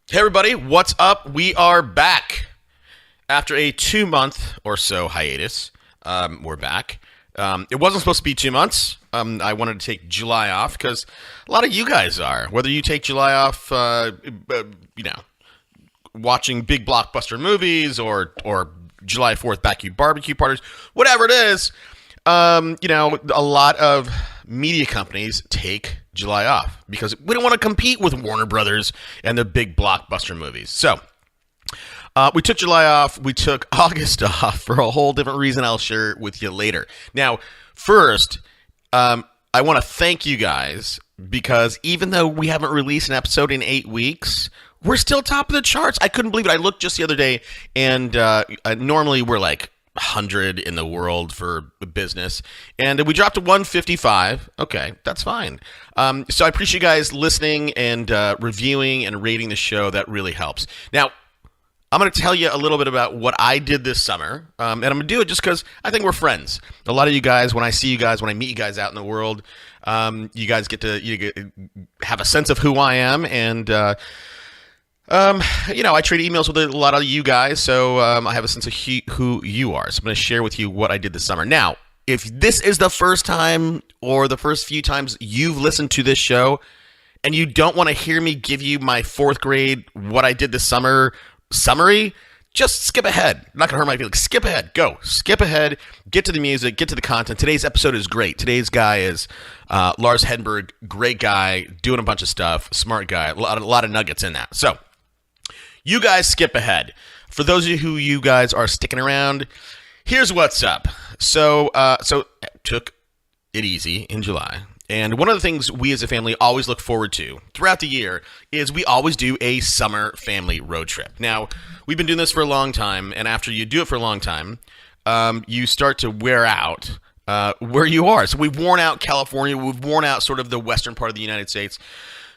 Hey everybody, what's up? We are back after a 2 month or so hiatus. We're back. It wasn't supposed to be 2 months. I wanted to take July off because a lot of you guys are. Whether you take July off, you know, watching big blockbuster movies or July 4th barbecue parties, whatever it is, a lot of media companies take July off because we don't want to compete with Warner Brothers and the big blockbuster movies. So we took July off. We took August off for a whole different reason I'll share with you later. Now, first, I want to thank you guys because even though we haven't released an episode in 8 weeks, we're still top of the charts. I couldn't believe it. I looked just the other day, and normally we're like 100 in the world for business, and we dropped to 155. Okay, that's fine. So I appreciate you guys listening and reviewing and rating the show. That really helps. Now, I'm going to tell you a little bit about what I did this summer, and I'm going to do it just because I think we're friends. A lot of you guys, when I see you guys, when I meet you guys out in the world, you guys get to have a sense of who I am, and I trade emails with a lot of you guys, so I have a sense of who you are. So I'm going to share with you what I did this summer. Now, if this is the first time or the first few times you've listened to this show and you don't want to hear me give you my fourth grade what I did this summer summary, just skip ahead. I'm not going to hurt my feelings. Skip ahead. Go. Skip ahead. Get to the music. Get to the content. Today's episode is great. Today's guy is Lars Hedenborg. Great guy. Doing a bunch of stuff. Smart guy. A lot of nuggets in that. So, you guys skip ahead. For those of you who you guys are sticking around, here's what's up. So took it easy in July. And one of the things we as a family always look forward to throughout the year is we always do a summer family road trip. Now, we've been doing this for a long time, and after you do it for a long time, you start to wear out where you are. So we've worn out California. We've worn out sort of the western part of the United States.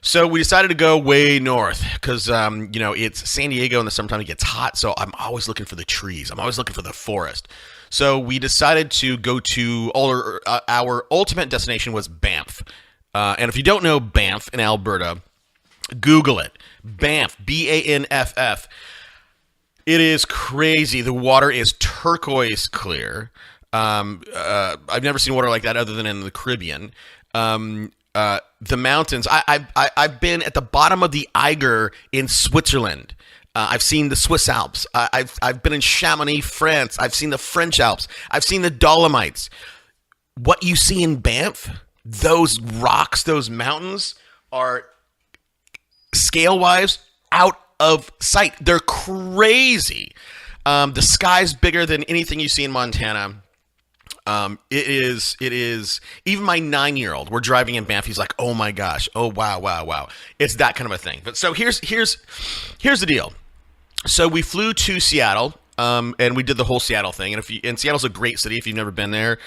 So we decided to go way north because, it's San Diego in the summertime. It gets hot, so I'm always looking for the trees. I'm always looking for the forest. So we decided to go to our ultimate destination was Banff. And if you don't know Banff in Alberta, Google it. Banff, Banff. It is crazy. The water is turquoise clear. I've never seen water like that other than in the Caribbean. The mountains. I've been at the bottom of the Eiger in Switzerland. I've seen the Swiss Alps. I've been in Chamonix, France. I've seen the French Alps. I've seen the Dolomites. What you see in Banff, those rocks, those mountains are scale-wise out of sight. They're crazy. The sky's bigger than anything you see in Montana. It is, even my 9-year-old, we're driving in Banff, he's like, oh my gosh, oh wow. It's that kind of a thing. But so here's the deal. So we flew to Seattle, and we did the whole Seattle thing. And Seattle's a great city if you've never been there.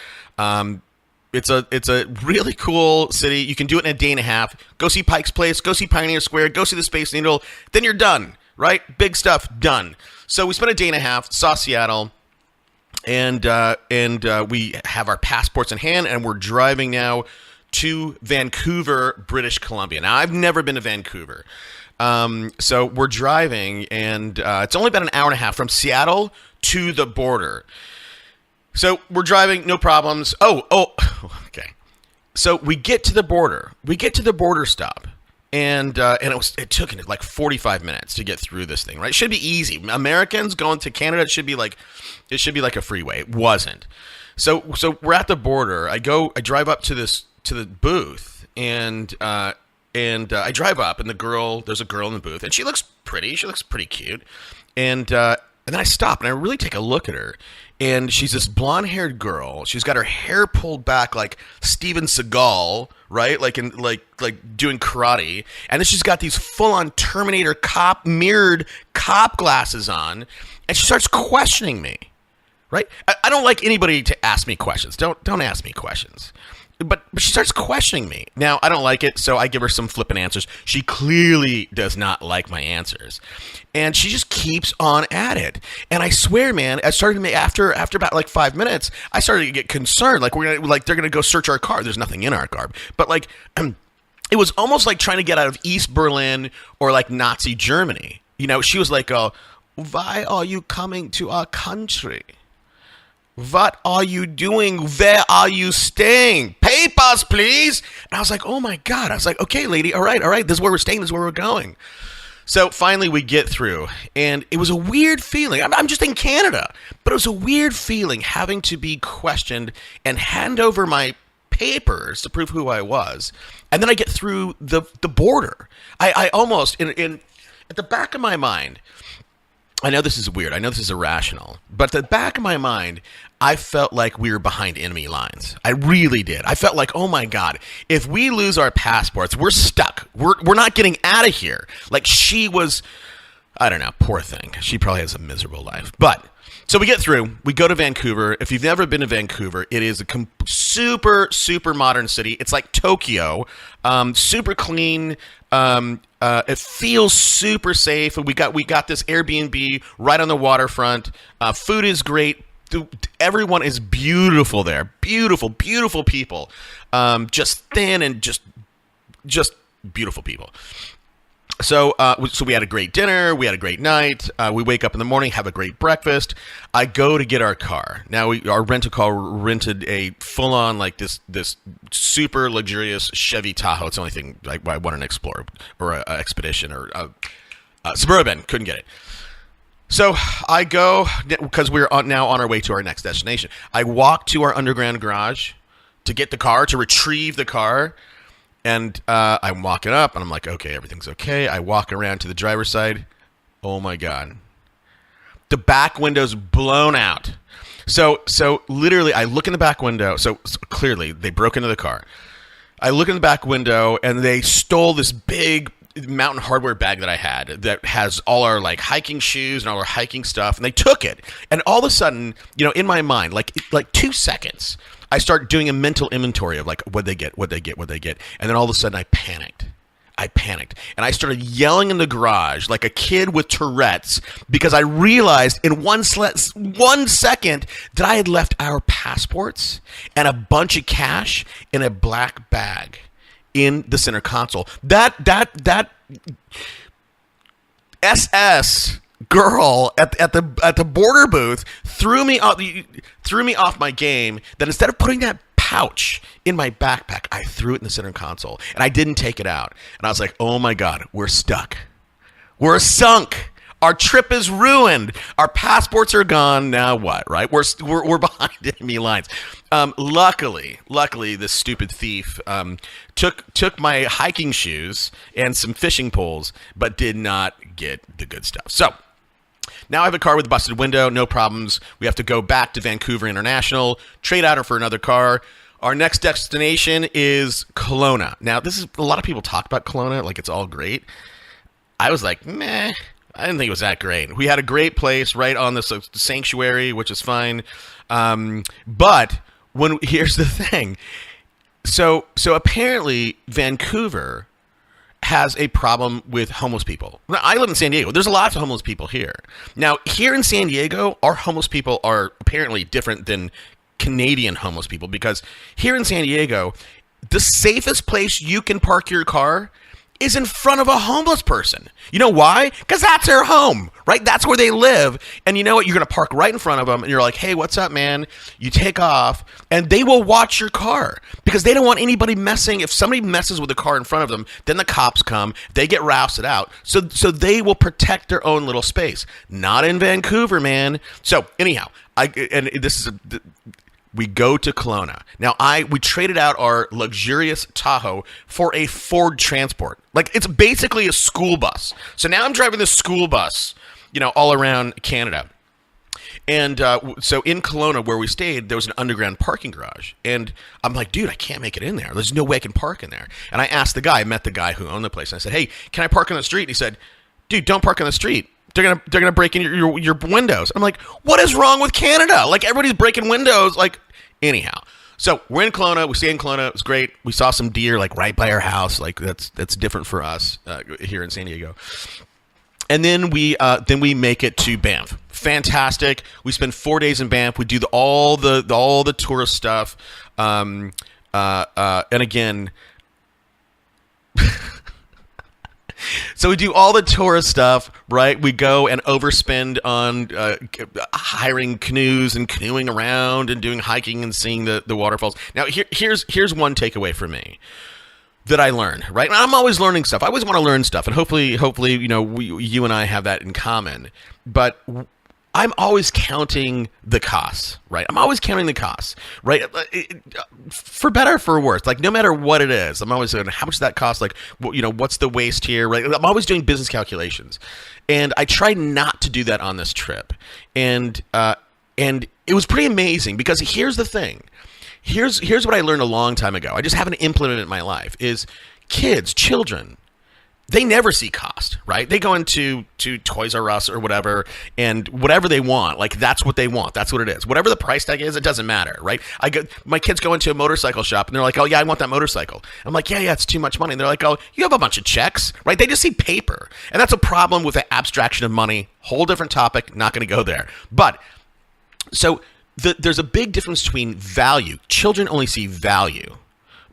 It's a really cool city. You can do it in a day and a half. Go see Pike's Place, go see Pioneer Square, go see the Space Needle, then you're done, right? Big stuff, done. So we spent a day and a half, saw Seattle. And we have our passports in hand, and we're driving now to Vancouver, British Columbia. Now, I've never been to Vancouver. So we're driving, and it's only about an hour and a half from Seattle to the border. So we're driving, no problems. Oh, okay. So we get to the border. We get to the border stop. And it took like 45 minutes to get through this thing, right? It should be easy. Americans going to Canada, it should be like a freeway. It wasn't. So we're at the border. I drive up to the booth, and I drive up, and there's a girl in the booth, and she looks pretty. She looks pretty cute, and then I stop and I really take a look at her. And she's this blonde-haired girl. She's got her hair pulled back like Steven Seagal, right? Like doing karate. And then she's got these full-on Terminator mirrored cop glasses on. And she starts questioning me, right? I don't like anybody to ask me questions. Don't ask me questions. But she starts questioning me. Now, I don't like it, so I give her some flippant answers. She clearly does not like my answers. And she just keeps on at it. And I swear, man, I started to make, after about like 5 minutes, I started to get concerned. Like they're gonna go search our car. There's nothing in our car. But it was almost like trying to get out of East Berlin or like Nazi Germany. You know, she was like, why are you coming to our country? What are you doing? Where are you staying? Papers, please. And I was like, oh my God. I was like, okay, lady. All right. This is where we're staying. This is where we're going. So finally we get through, and it was a weird feeling. I'm just in Canada, but it was a weird feeling having to be questioned and hand over my papers to prove who I was. And then I get through the border. I almost, at the back of my mind, I know this is weird. I know this is irrational. But at the back of my mind, I felt like we were behind enemy lines. I really did. I felt like, oh my God, if we lose our passports, we're stuck. We're not getting out of here. Like she was, I don't know, poor thing. She probably has a miserable life. But so we get through. We go to Vancouver. If you've never been to Vancouver, it is a super, super modern city. It's like Tokyo, super clean. It feels super safe. We got this Airbnb right on the waterfront. Food is great. Everyone is beautiful there. Beautiful, beautiful people. Just thin and just beautiful people. So we had a great dinner. We had a great night. We wake up in the morning, have a great breakfast. I go to get our car. Now our rental car rented a full-on like this super luxurious Chevy Tahoe. It's the only thing I want an Explorer or an Expedition or a Suburban. Couldn't get it. So I go because we're now on our way to our next destination. I walk to our underground garage to get the car, to retrieve the car. And I'm walking up, and I'm like, okay, everything's okay. I walk around to the driver's side. Oh, my God. The back window's blown out. So literally, I look in the back window. So clearly, they broke into the car. I look in the back window, and they stole this big Mountain Hardwear bag that I had that has all our, like, hiking shoes and all our hiking stuff. And they took it. And all of a sudden, you know, in my mind, like 2 seconds, I start doing a mental inventory of like, what'd they get? And then all of a sudden I panicked. And I started yelling in the garage like a kid with Tourette's because I realized in one second that I had left our passports and a bunch of cash in a black bag in the center console. That SS girl at the border booth threw me off my game. That instead of putting that pouch in my backpack, I threw it in the center console and I didn't take it out. And I was like, oh my God, we're stuck. We're sunk. Our trip is ruined. Our passports are gone. Now what? Right? We're behind enemy lines. Luckily, this stupid thief took my hiking shoes and some fishing poles, but did not get the good stuff. So now I have a car with a busted window, no problems. We have to go back to Vancouver International, trade out her for another car. Our next destination is Kelowna. Now, this is a lot of people talk about Kelowna like it's all great. I was like, meh. I didn't think it was that great. We had a great place right on the sanctuary, which is fine. But here's the thing. So apparently Vancouver has a problem with homeless people. Now, I live in San Diego. There's lots of homeless people here. Now, here in San Diego, our homeless people are apparently different than Canadian homeless people because here in San Diego, the safest place you can park your car is in front of a homeless person. You know why? Because that's their home, right? That's where they live. And you know what? You're going to park right in front of them, and you're like, hey, what's up, man? You take off, and they will watch your car because they don't want anybody messing. If somebody messes with the car in front of them, then the cops come. They get rousted out. So they will protect their own little space. Not in Vancouver, man. So anyhow, we go to Kelowna. Now, we traded out our luxurious Tahoe for a Ford Transport. Like, it's basically a school bus. So now I'm driving the school bus, all around Canada. And so in Kelowna, where we stayed, there was an underground parking garage. And I'm like, dude, I can't make it in there. There's no way I can park in there. And I met the guy who owned the place. And I said, hey, can I park on the street? And he said, dude, don't park on the street. They're gonna break in your windows. I'm like, what is wrong with Canada? Like, everybody's breaking windows. Like, anyhow. So we're in Kelowna. We stay in Kelowna. It was great. We saw some deer like right by our house. Like, that's different for us here in San Diego. And then we make it to Banff. Fantastic. We spend 4 days in Banff. We do all the tourist stuff. And again, So we do all the tourist stuff, right? We go and overspend on hiring canoes and canoeing around and doing hiking and seeing the waterfalls. Now, here's one takeaway for me that I learned, right? And I'm always learning stuff. I always want to learn stuff, and hopefully, you and I have that in common. But I'm always counting the costs, right? I'm always counting the costs, right? For better or for worse, like no matter what it is, I'm always saying, how much does that cost? Like, what's the waste here, right? I'm always doing business calculations, and I tried not to do that on this trip, and it was pretty amazing because here's the thing. Here's what I learned a long time ago. I just haven't implemented it in my life. Is children. They never see cost, right? They go into Toys R Us or whatever, and whatever they want, like that's what they want. That's what it is. Whatever the price tag is, it doesn't matter, right? My kids go into a motorcycle shop, and they're like, "Oh yeah, I want that motorcycle." I'm like, "Yeah, it's too much money." And they're like, "Oh, you have a bunch of checks, right?" They just see paper, and that's a problem with the abstraction of money. Whole different topic. Not going to go there, but so there's a big difference between value. Children only see value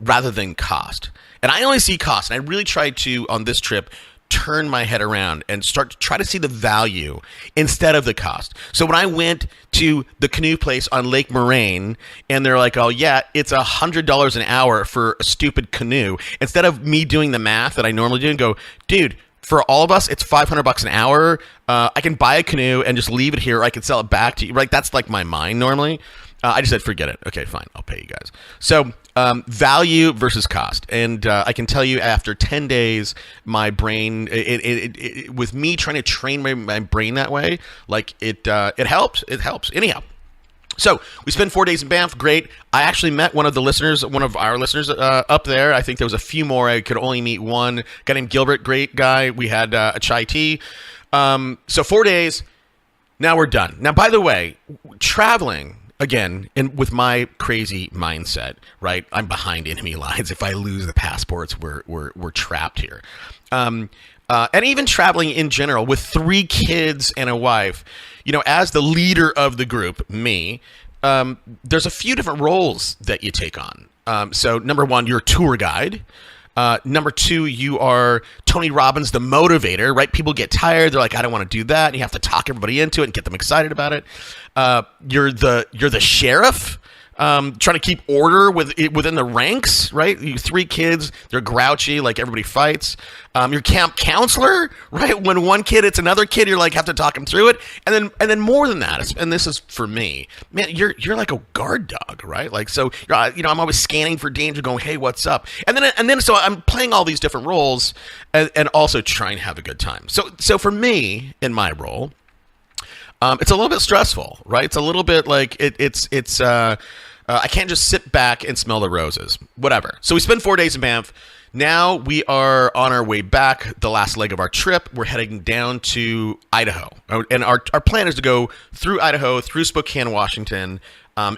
rather than cost. And I only see cost. And I really tried to, on this trip, turn my head around and start to try to see the value instead of the cost. So when I went to the canoe place on Lake Moraine and they're like, "Oh yeah, it's $100 an hour for a stupid canoe," instead of me doing the math that I normally do and go, "Dude, for all of us, it's $500 an hour. I can buy a canoe and just leave it here. Or I can sell it back to you." Right? That's like my mind normally. I just said, forget it. Okay, fine. I'll pay you guys. So value versus cost. And I can tell you after 10 days, my brain, with me trying to train my brain that way, like it helps. It helps. Anyhow. So we spent 4 days in Banff. Great. I actually met one of our listeners up there. I think there was a few more. I could only meet one. A guy named Gilbert. Great guy. We had a chai tea. So 4 days. Now we're done. Now, by the way, traveling, again, and with my crazy mindset, right? I'm behind enemy lines. If I lose the passports, we're trapped here. And even traveling in general with 3 kids and a wife, as the leader of the group, me, there's a few different roles that you take on. So number 1, you're a tour guide. Number 2, you are Tony Robbins, the motivator, right? People get tired. They're like, "I don't want to do that." And you have to talk everybody into it and get them excited about it. You're the sheriff, trying to keep order within the ranks, right? You 3 kids, they're grouchy, like everybody fights. You're camp counselor, right? When one kid hits another kid, you're like, have to talk him through it. And then more than that, and this is for me, man, you're like a guard dog, right? Like, so, I'm always scanning for danger, going, "Hey, what's up?" And then so I'm playing all these different roles and also trying to have a good time. So for me, in my role, it's a little bit stressful, right? It's a little bit like I can't just sit back and smell the roses, whatever. So we spend 4 days in Banff. Now we are on our way back, the last leg of our trip. We're heading down to Idaho. And our plan is to go through Idaho, through Spokane, Washington,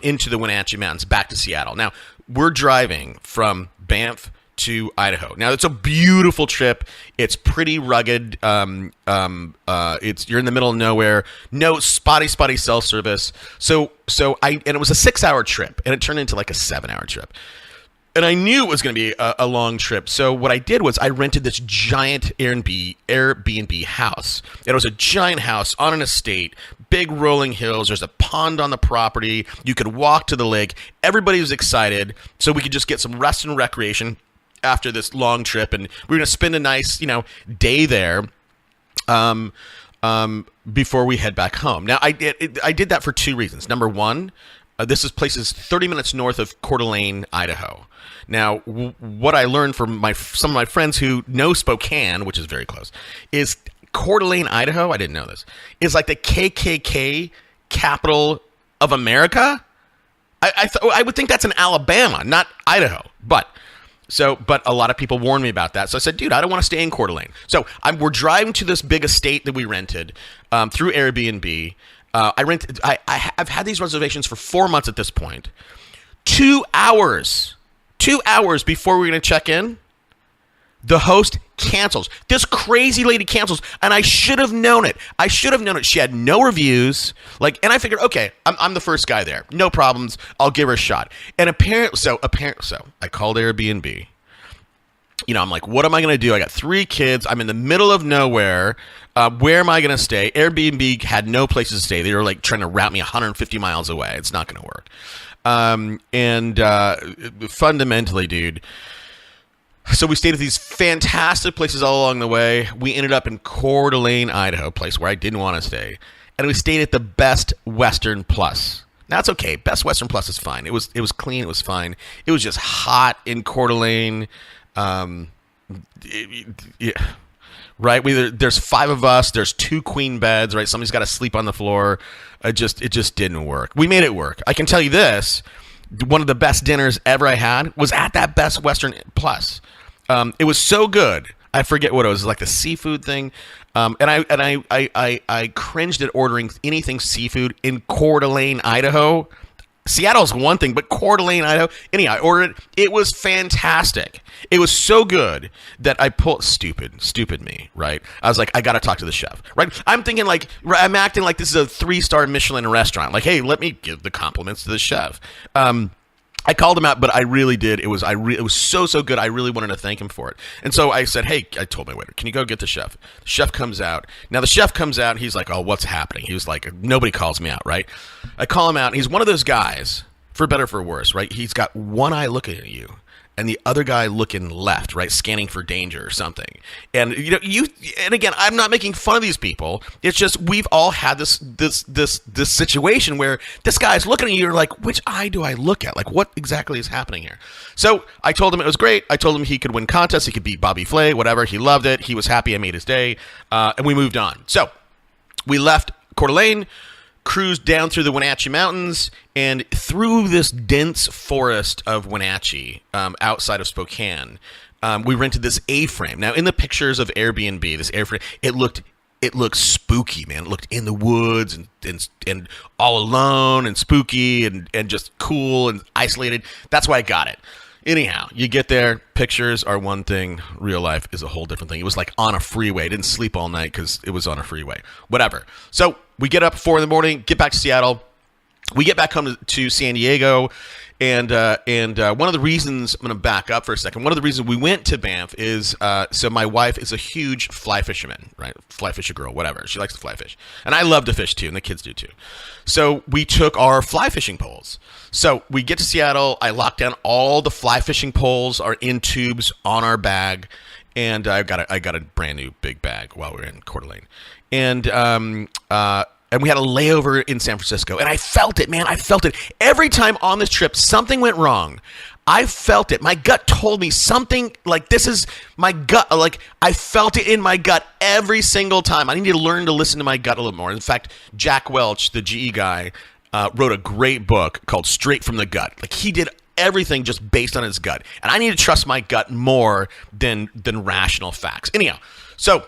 into the Wenatchee Mountains, back to Seattle. Now, we're driving from Banff to Idaho. Now, it's a beautiful trip. It's pretty rugged. You're in the middle of nowhere. No spotty cell service. And it was a 6-hour trip, and it turned into like a 7-hour trip. And I knew it was going to be a long trip. So what I did was I rented this giant Airbnb house. It was a giant house on an estate, big rolling hills. There's a pond on the property. You could walk to the lake. Everybody was excited. So we could just get some rest and recreation after this long trip. And we're going to spend a nice, day there before we head back home. Now, I did that for 2 reasons. Number 1, this place is 30 minutes north of Coeur d'Alene, Idaho. Now, what I learned from some of my friends who know Spokane, which is very close, is Coeur d'Alene, Idaho, I didn't know this, is like the KKK capital of America. I would think that's in Alabama, not Idaho. But a lot of people warned me about that. So I said, dude, I don't want to stay in Coeur d'Alene. So we're driving to this big estate that we rented through Airbnb. I've had these reservations for 4 months at this point. 2 hours before we're going to check in, the host cancels. This crazy lady cancels, and I should have known it. She had no reviews, and I figured, okay, I'm the first guy there, no problems. I'll give her a shot. And apparently, I called Airbnb. I'm like, what am I going to do? I got 3 kids. I'm in the middle of nowhere. Where am I going to stay? Airbnb had no places to stay. They were like trying to route me 150 miles away. It's not going to work. Fundamentally, dude. So we stayed at these fantastic places all along the way. We ended up in Coeur d'Alene, Idaho, a place where I didn't want to stay. And we stayed at the Best Western Plus. Now, it's okay. Best Western Plus is fine. It was clean. It was fine. It was just hot in Coeur d'Alene. Right? There's 5 of us. There's 2 queen beds, right? Somebody's got to sleep on the floor. It just didn't work. We made it work. I can tell you this. One of the best dinners ever I had was at that Best Western Plus. It was so good. I forget what it was. Like the seafood thing. And I cringed at ordering anything seafood in Coeur d'Alene, Idaho. Seattle's one thing, but Coeur d'Alene, Idaho. Anyhow, I ordered it. It was fantastic. It was so good that I pulled stupid me, right? I was like, I got to talk to the chef, right? I'm thinking like, I'm acting like this is a 3-star Michelin restaurant. Like, hey, let me give the compliments to the chef. I called him out, but I really did. It was so good. I really wanted to thank him for it. And so I said, hey, I told my waiter, can you go get the chef? The chef comes out. Now the chef comes out. And he's like, oh, what's happening? He was like, nobody calls me out, right? I call him out. And he's one of those guys, for better or for worse, right? He's got one eye looking at you and the other guy looking left, right? Scanning for danger or something. And and again, I'm not making fun of these people. It's just, we've all had this situation where this guy's looking at you, you're like, which eye do I look at? Like, what exactly is happening here? So I told him it was great. I told him he could win contests. He could beat Bobby Flay, whatever. He loved it. He was happy. I made his day. And we moved on. So we left Coeur d'Alene, cruised down through the Wenatchee Mountains and through this dense forest of Wenatchee outside of Spokane. We rented this A-frame. Now, in the pictures of Airbnb, this A-frame, it looked spooky, man. It looked in the woods and all alone and spooky and just cool and isolated. That's why I got it. Anyhow, you get there, pictures are one thing, real life is a whole different thing. It was like on a freeway. I didn't sleep all night because it was on a freeway. Whatever. So we get up 4 a.m, get back to Seattle. We get back home to San Diego, and one of the reasons, I'm going to back up for a second, one of the reasons we went to Banff is, so my wife is a huge fly fisherman, right? Fly fisher girl, whatever. She likes to fly fish. And I love to fish too, and the kids do too. So we took our fly fishing poles. So we get to Seattle, I lock down all the fly fishing poles are in tubes on our bag, and I got a brand new big bag while we were in Coeur d'Alene. And we had a layover in San Francisco, and I felt it, man. I felt it. Every time on this trip, something went wrong. I felt it. My gut told me something, like, this is my gut. Like, I felt it in my gut every single time. I need to learn to listen to my gut a little more. In fact, Jack Welch, the GE guy, wrote a great book called Straight from the Gut. Like, he did everything just based on his gut. And I need to trust my gut more than rational facts. Anyhow, so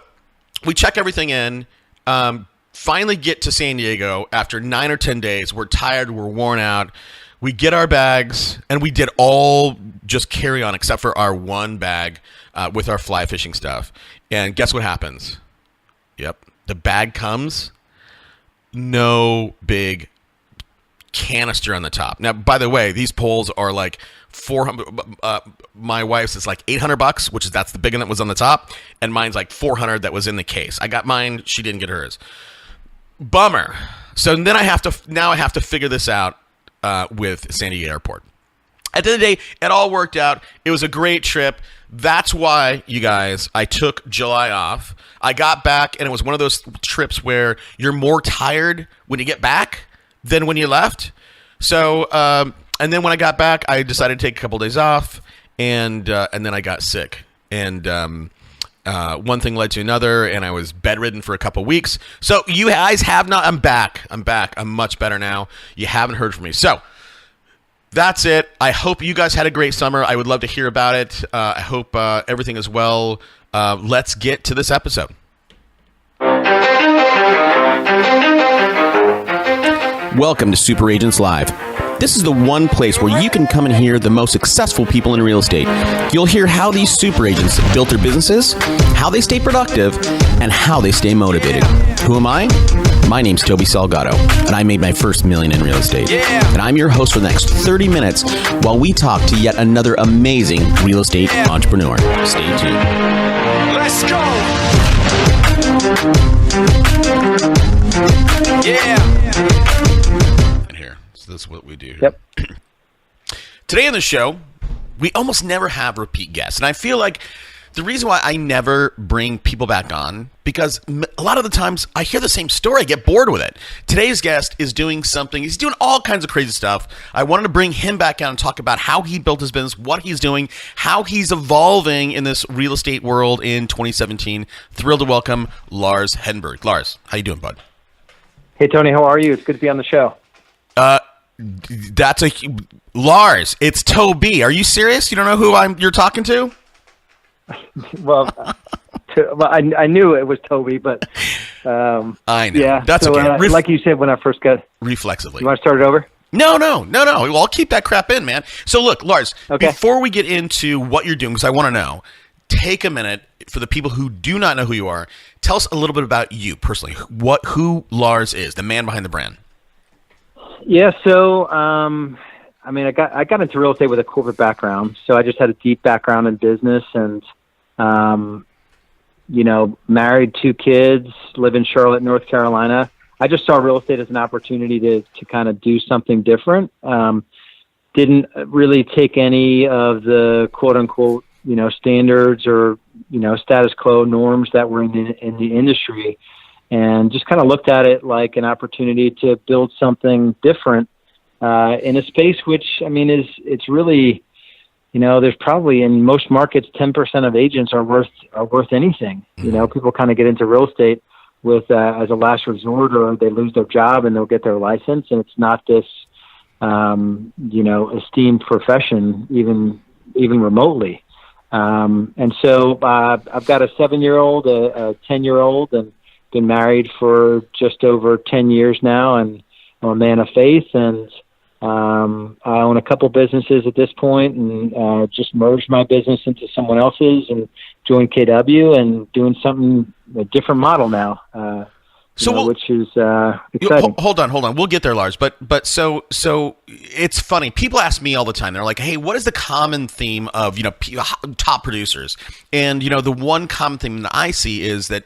we check everything in. Finally get to San Diego after 9 or 10 days. We're tired. We're worn out. We get our bags, and we did all just carry on except for our one bag with our fly fishing stuff. And guess what happens? Yep. The bag comes. No big canister on the top. Now, by the way, these poles are like 400. My wife's is like $800, which is that's the big one that was on the top, and mine's like 400 that was in the case. I got mine. She didn't get hers. Bummer. So then I have to figure this out with San Diego Airport. At the end of the day, it all worked out. It was a great trip. That's why, you guys, I took July off. I got back, and it was one of those trips where you're more tired when you get back than when you left. So, and then when I got back, I decided to take a couple days off, and then I got sick. And one thing led to another, and I was bedridden for a couple weeks. So you guys have not. I'm back. I'm much better now. You haven't heard from me. So that's it. I hope you guys had a great summer. I would love to hear about it. I hope everything is well. Let's get to this episode. Welcome to Super Agents Live. This is the one place where you can come and hear the most successful people in real estate. You'll hear how these super agents built their businesses, how they stay productive, and how they stay motivated. Who am I? My name's Toby Salgado, and I made my first $1 million in real estate. And I'm your host for the next 30 minutes while we talk to yet another amazing real estate entrepreneur. Stay tuned. Let's go! Yeah! And here, so this is what we do here. Yep. Today on the show, we almost never have repeat guests. And I feel like the reason why I never bring people back on, because a lot of the times I hear the same story, I get bored with it. Today's guest is doing something, he's doing all kinds of crazy stuff. I wanted to bring him back on and talk about how he built his business, what he's doing, how he's evolving in this real estate world in 2017. Thrilled to welcome Lars Hedenborg. Lars, how you doing, bud? Hey, Tony, how are you? It's good to be on the show. Lars, it's Toby. Are you serious? You don't know who you're talking to? Well, I knew it was Toby, but I know. Yeah, That's so, okay. Like you said when I first got Reflexively. You want to start it over? No. Well, I'll keep that crap in, man. So look, Lars, Okay. Before we get into what you're doing, because I want to know, take a minute for the people who do not know who you are. Tell us a little bit about you personally. Who Lars is, the man behind the brand. Yeah. So, I got into real estate with a corporate background, so I just had a deep background in business, and married 2 kids, live in Charlotte, North Carolina. I just saw real estate as an opportunity to kind of do something different. Didn't really take any of the quote unquote, standards or, status quo norms that were in the industry, and just kind of looked at it like an opportunity to build something different in a space which, it's really, there's probably in most markets 10% of agents are worth anything. People kind of get into real estate with as a last resort, or they lose their job and they'll get their license, and it's not this esteemed profession even remotely. And so I've got a 7-year-old, a 10-year-old, and been married for just over 10 years now, and I'm a man of faith, and I own a couple businesses at this point, and just merged my business into someone else's and joined KW and doing a different model now, which is exciting. Hold on. We'll get there, Lars. But so it's funny. People ask me all the time. They're like, "Hey, what is the common theme of top producers?" And the one common theme that I see is that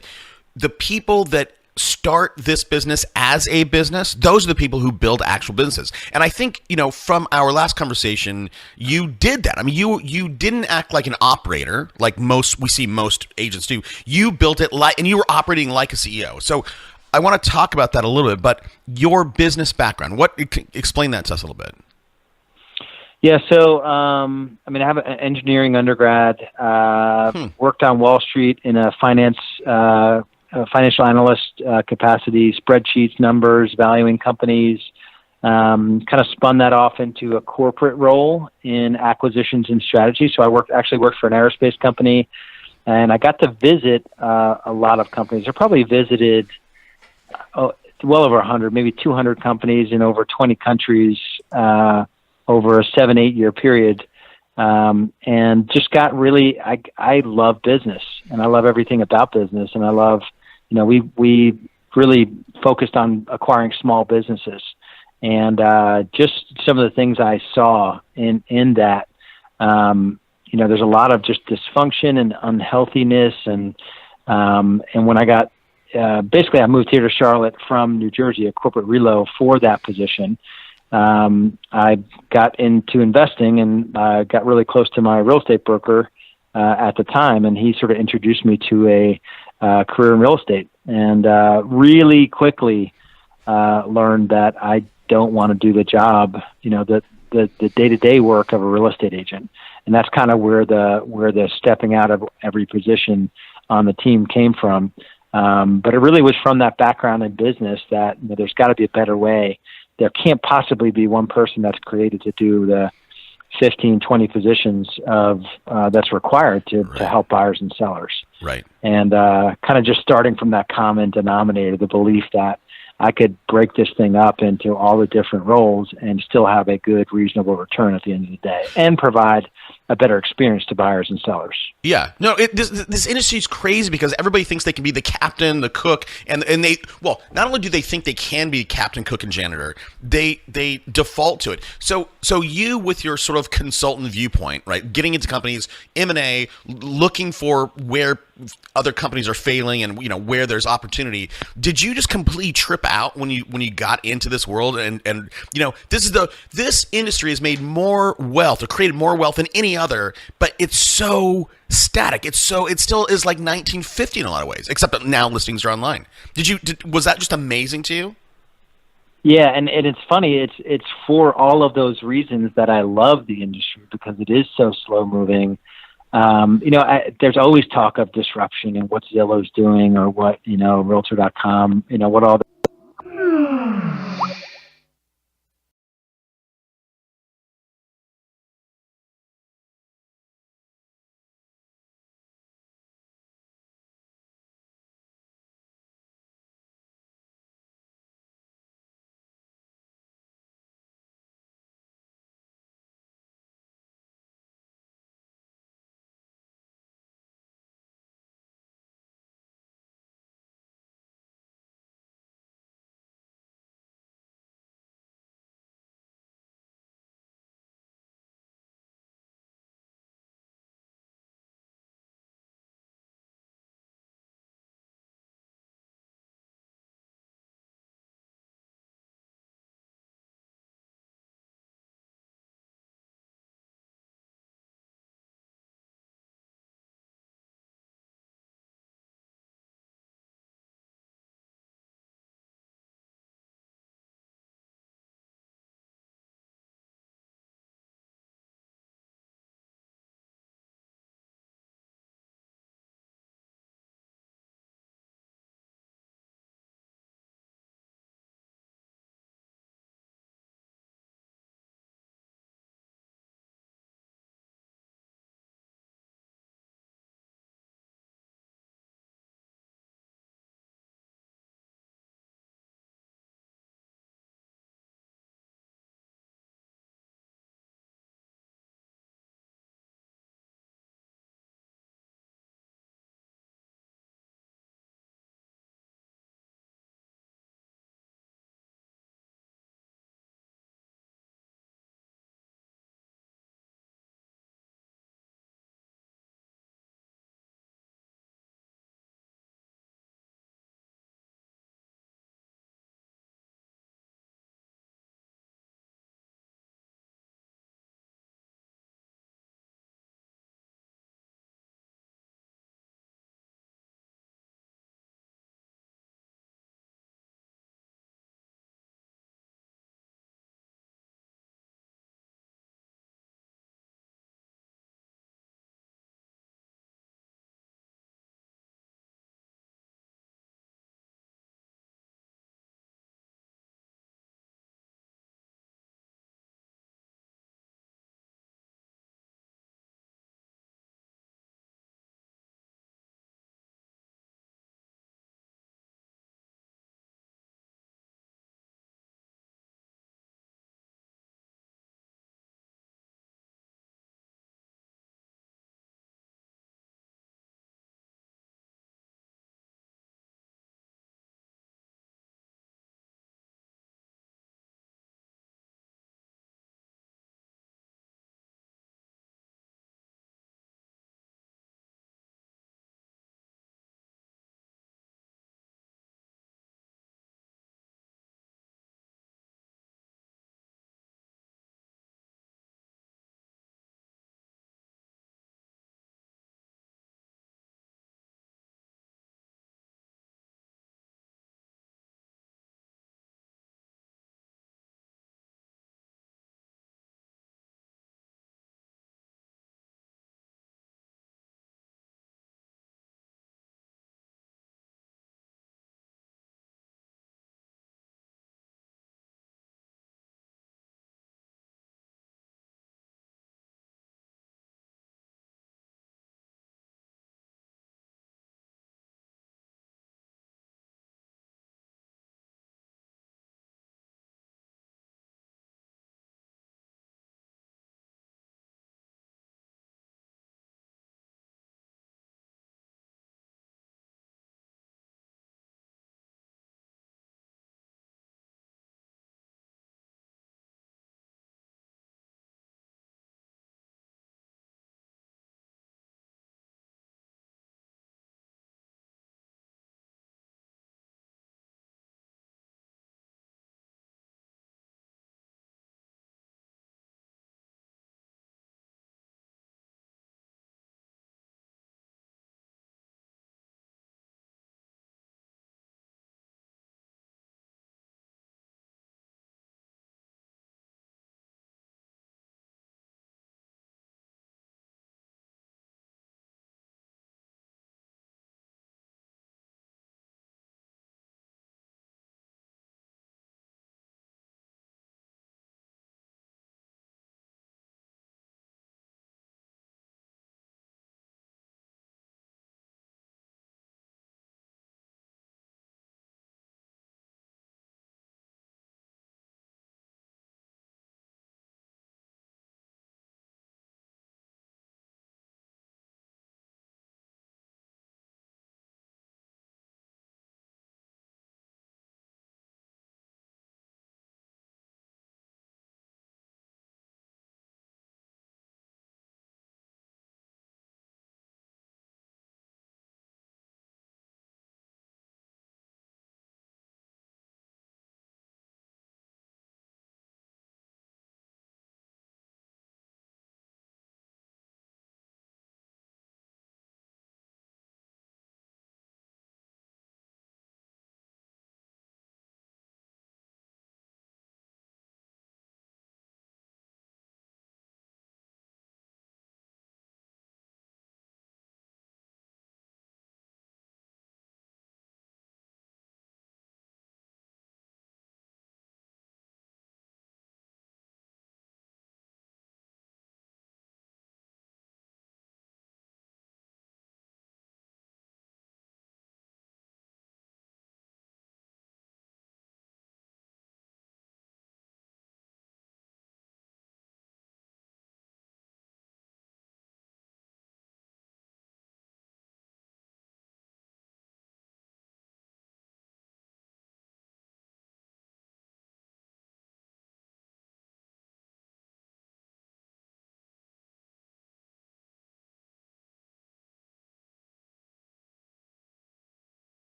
the people that start this business as a business, those are the people who build actual businesses. And I think, from our last conversation, you did that. You didn't act like an operator like we see most agents do. You built it and you were operating like a CEO. So I want to talk about that a little bit, but your business background, explain that to us a little bit. Yeah. So, I have an engineering undergrad, worked on Wall Street in a financial analyst capacity, spreadsheets, numbers, valuing companies, kind of spun that off into a corporate role in acquisitions and strategy. So I actually worked for an aerospace company, and I got to visit a lot of companies. I probably visited well over 100, maybe 200 companies in over 20 countries over a 7-8 year period. And just got really, I love business, and I love everything about business. And I love, we really focused on acquiring small businesses, and just some of the things I saw in that, there's a lot of just dysfunction and unhealthiness. And when I got, basically I moved here to Charlotte from New Jersey, a corporate relo for that position. I got into investing, and got really close to my real estate broker at the time, and he sort of introduced me to a career in real estate, and really quickly learned that I don't want to do the job, the day-to-day work of a real estate agent. And that's kind of where the stepping out of every position on the team came from. But it really was from that background in business that there's got to be a better way. There can't possibly be one person that's created to do the 15, 20 positions of that's required to help buyers and sellers. Right. And kind of just starting from that common denominator, the belief that I could break this thing up into all the different roles and still have a good, reasonable return at the end of the day and provide a better experience to buyers and sellers. Yeah, no, this industry is crazy because everybody thinks they can be the captain, the cook, and they, well, not only do they think they can be captain, cook, and janitor, they default to it. So you, with your sort of consultant viewpoint, right, getting into companies, M&A, looking for where other companies are failing and where there's opportunity, did you just completely trip out when you got into this world? And this industry has made more wealth or created more wealth than any other, but it's so static. It still is like 1950 in a lot of ways, except that now listings are online. Was that just amazing to you? Yeah, and it's funny. It's for all of those reasons that I love the industry, because it is so slow moving. There's always talk of disruption and what Zillow's doing or what Realtor.com, what all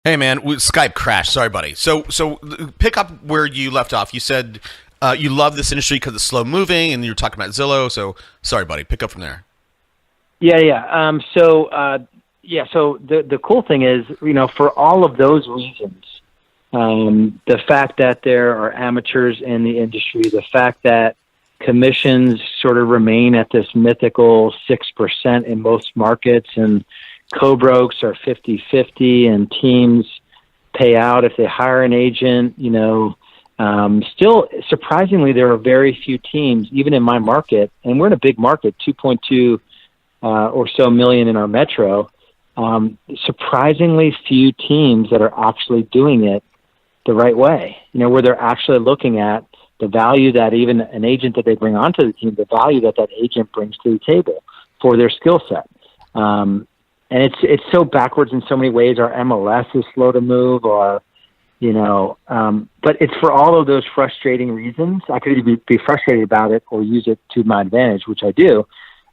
Hey man, Skype crashed. Sorry, buddy. So pick up where you left off. You said you love this industry because it's slow moving, and you're talking about Zillow. So sorry, buddy. Pick up from there. Yeah. So the cool thing is, for all of those reasons, the fact that there are amateurs in the industry, the fact that commissions sort of remain at this mythical 6% in most markets, and co-brokes are 50-50, and teams pay out if they hire an agent. Still, surprisingly, there are very few teams, even in my market, and we're in a big market, 2.2 or so million in our metro. Surprisingly few teams that are actually doing it the right way, where they're actually looking at the value that even an agent that they bring onto the team, the value that agent brings to the table for their skill set. And it's so backwards in so many ways. Our MLS is slow to move, but it's for all of those frustrating reasons. I could either be frustrated about it or use it to my advantage, which I do.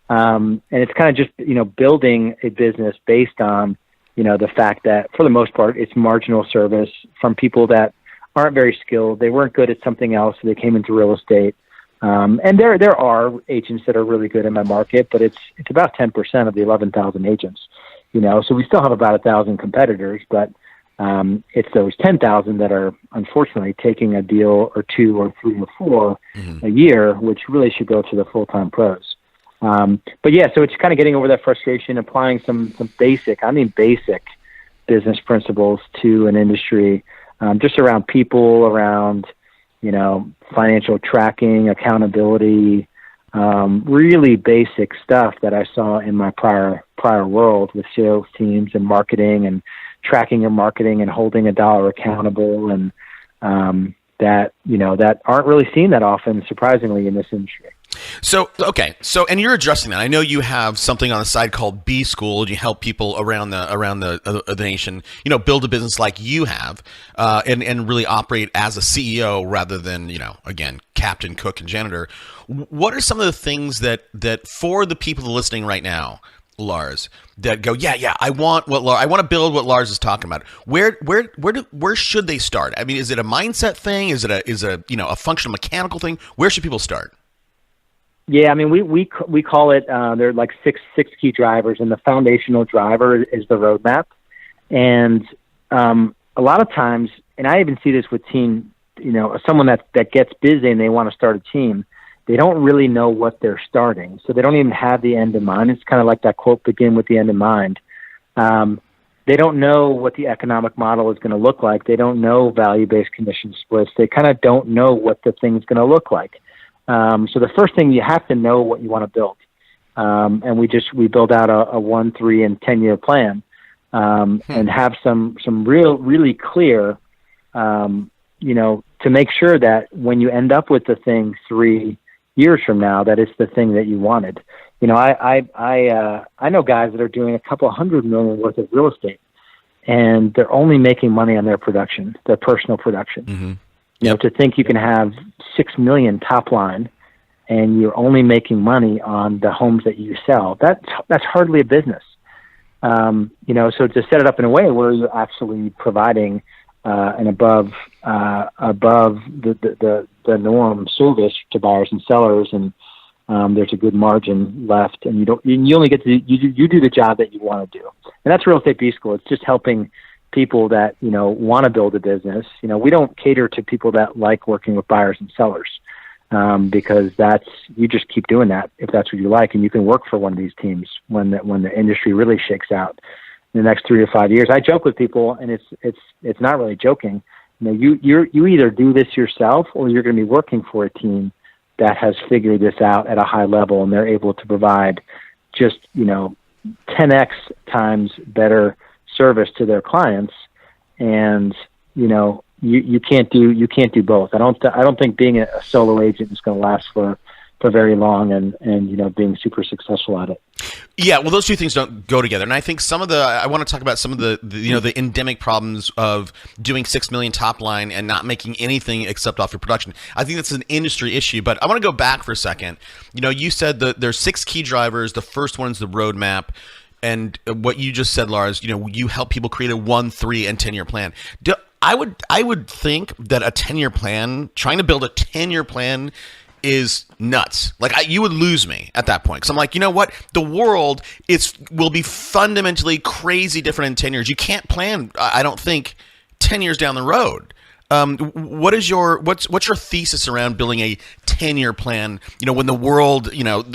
And it's kind of just, building a business based on, the fact that for the most part, it's marginal service from people that aren't very skilled. They weren't good at something else, so they came into real estate. And there are agents that are really good in my market, but it's about 10% of the 11,000 agents, so we still have about 1,000 competitors, but it's those 10,000 that are unfortunately taking a deal or two or three or four a year, which really should go to the full-time pros. But yeah, so it's kind of getting over that frustration, applying some basic business principles to an industry, just around people, around, financial tracking, accountability, really basic stuff that I saw in my prior world with sales teams and marketing and tracking your marketing and holding a dollar accountable, and that aren't really seen that often, surprisingly, in this industry. So, and you're addressing that. I know you have something on the side called B School, and you help people around the nation, build a business like you have, and really operate as a CEO rather than, again, captain, cook, and janitor. What are some of the things that for the people listening right now, Lars, that go, I want to build what Lars is talking about. Where should they start? I mean, is it a mindset thing? Is it a functional mechanical thing? Where should people start? Yeah, I mean, we call it, there are like six key drivers, and the foundational driver is the roadmap. And a lot of times, and I even see this with team, someone that gets busy and they want to start a team, they don't really know what they're starting. So they don't even have the end in mind. It's kind of like that quote, begin with the end in mind. They don't know what the economic model is going to look like. They don't know value-based commission splits. They kind of don't know what the thing's going to look like. So the first thing, you have to know what you want to build. And we build out a 1, 3, and 10-year plan, and have some really clear, to make sure that when you end up with the thing 3 years from now, that it's the thing that you wanted. I know guys that are doing a couple $100 million worth of real estate, and they're only making money on their production, their personal production. Mm-hmm. To think you can have 6 million top line and you're only making money on the homes that you sell, that's hardly a business. So to set it up in a way where you're actually providing an above the norm service to buyers and sellers, and there's a good margin left, and you only get to you do the job that you want to do, and that's Real Estate B School. It's just helping people that want to build a business. We don't cater to people that like working with buyers and sellers, because you just keep doing that if that's what you like, and you can work for one of these teams when the industry really shakes out in the next 3 to 5 years. I joke with people, and it's not really joking. You either do this yourself, or you're going to be working for a team that has figured this out at a high level, and they're able to provide just 10x times better service to their clients. And you can't do both. I don't think being a solo agent is going to last for very long, and being super successful at it. Yeah, well, those two things don't go together. And I think I want to talk about some of the endemic problems of doing 6 million top line and not making anything except off your production. I think that's an industry issue, but I want to go back for a second. You said that there's 6 key drivers. The first one is the roadmap. what you just said, Lars, you help people create a 1, 3, and 10-year plan. I would think that a 10-year plan, trying to build a 10-year plan, is nuts. Like you would lose me at that point, because I'm like, you know what? The world will be fundamentally crazy different in 10 years. You can't plan, I don't think, 10 years down the road. What's your thesis around building a 10-year plan? When the world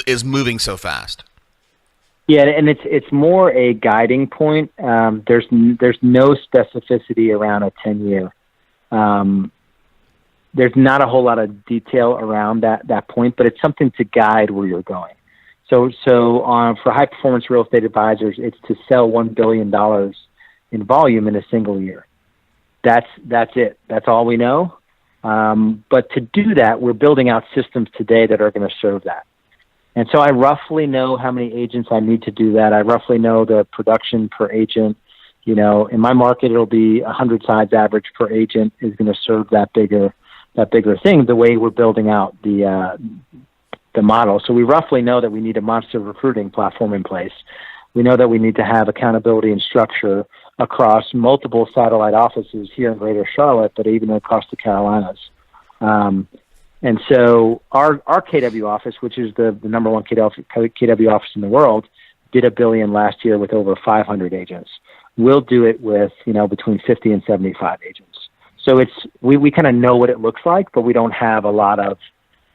is moving so fast. Yeah, and it's more a guiding point. There's no specificity around a 10-year. There's not a whole lot of detail around that point, but it's something to guide where you're going. So for high performance real estate advisors, it's to sell $1 billion in volume in a single year. That's it. That's all we know. But to do that, we're building out systems today that are going to serve that. And so I roughly know how many agents I need to do that. I roughly know the production per agent. In my market, it'll be 100 sides average per agent is going to serve that bigger thing, the way we're building out the model. So we roughly know that we need a monster recruiting platform in place. We know that we need to have accountability and structure across multiple satellite offices here in Greater Charlotte, but even across the Carolinas. And so our KW office, which is the number one KW office in the world, did $1 billion last year with over 500 agents. We'll do it with, between 50 and 75 agents. So we kind of know what it looks like, but we don't have a lot of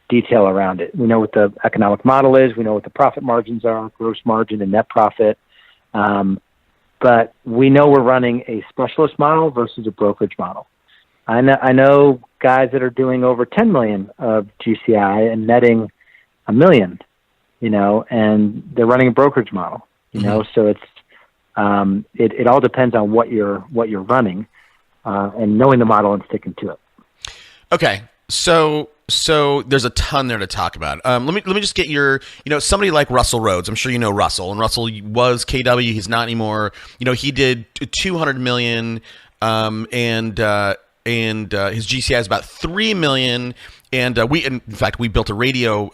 detail around it. We know what the economic model is. We know what the profit margins are, gross margin and net profit. But we know we're running a specialist model versus a brokerage model. I know guys that are doing over 10 million of GCI and netting $1 million, and they're running a brokerage model, so it's, it all depends on what you're running, and knowing the model and sticking to it. Okay. So there's a ton there to talk about. Let me just get your, somebody like Russell Rhodes. I'm sure you know Russell, and Russell was KW. He's not anymore. He did 200 million, and his GCI is about 3 million. And in fact, we built a radio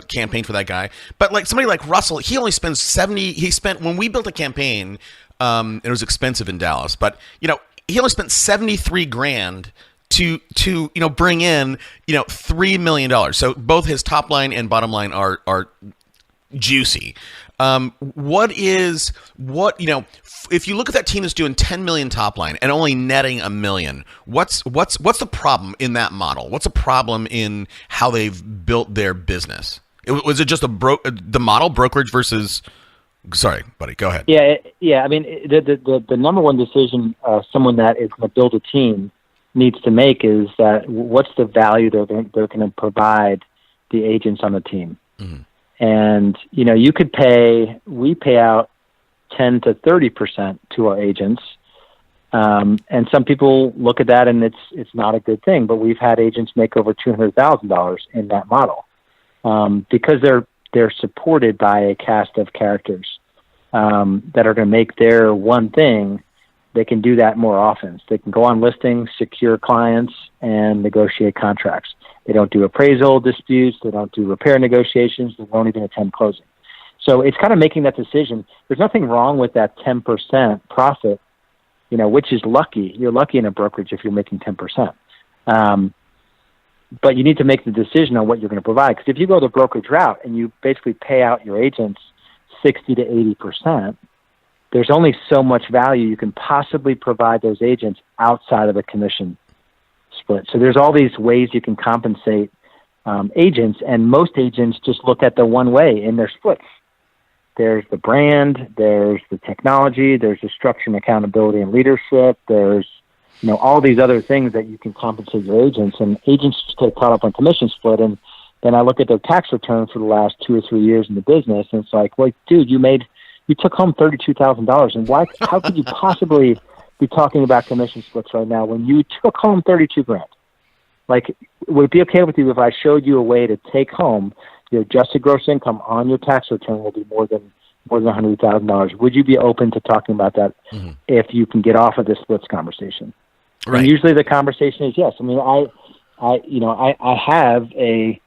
campaign for that guy. But like somebody like Russell, he only spends 70. When we built a campaign, it was expensive in Dallas, but he only spent $73,000 to bring in $3 million. So both his top line and bottom line are juicy. If you look at that team that's doing 10 million top line and only netting $1 million, what's the problem in that model? What's the problem in how they've built their business? Was it just the model brokerage versus? Sorry, buddy, go ahead. Yeah. I mean, the number one decision someone that is going to build a team needs to make is that what's the value they're going to provide the agents on the team. Mm-hmm. And, we pay out 10 to 30% to our agents. And some people look at that and it's not a good thing, but we've had agents make over $200,000 in that model, because they're supported by a cast of characters, that are going to make their one thing. They can do that more often. So they can go on listings, secure clients, and negotiate contracts. They don't do appraisal disputes. They don't do repair negotiations. They won't even attend closing. So it's kind of making that decision. There's nothing wrong with that 10% profit, which is lucky. You're lucky in a brokerage if you're making 10%. But you need to make the decision on what you're going to provide. Because if you go the brokerage route and you basically pay out your agents 60 to 80%, there's only so much value you can possibly provide those agents outside of the commission split. So there's all these ways you can compensate agents, and most agents just look at the one way in their splits. There's the brand, there's the technology, there's the structure and accountability and leadership, there's all these other things that you can compensate your agents, and agents just get caught up on commission split. And then I look at their tax return for the last 2 or 3 years in the business, and it's like, well, dude, you took home $32,000, and how could you possibly be talking about commission splits right now when you took home $32,000? Like, would it be okay with you if I showed you a way to take home your adjusted gross income on your tax return will be more than $100,000? Would you be open to talking about that if you can get off of this splits conversation? Right. And usually the conversation is yes. I mean, I have an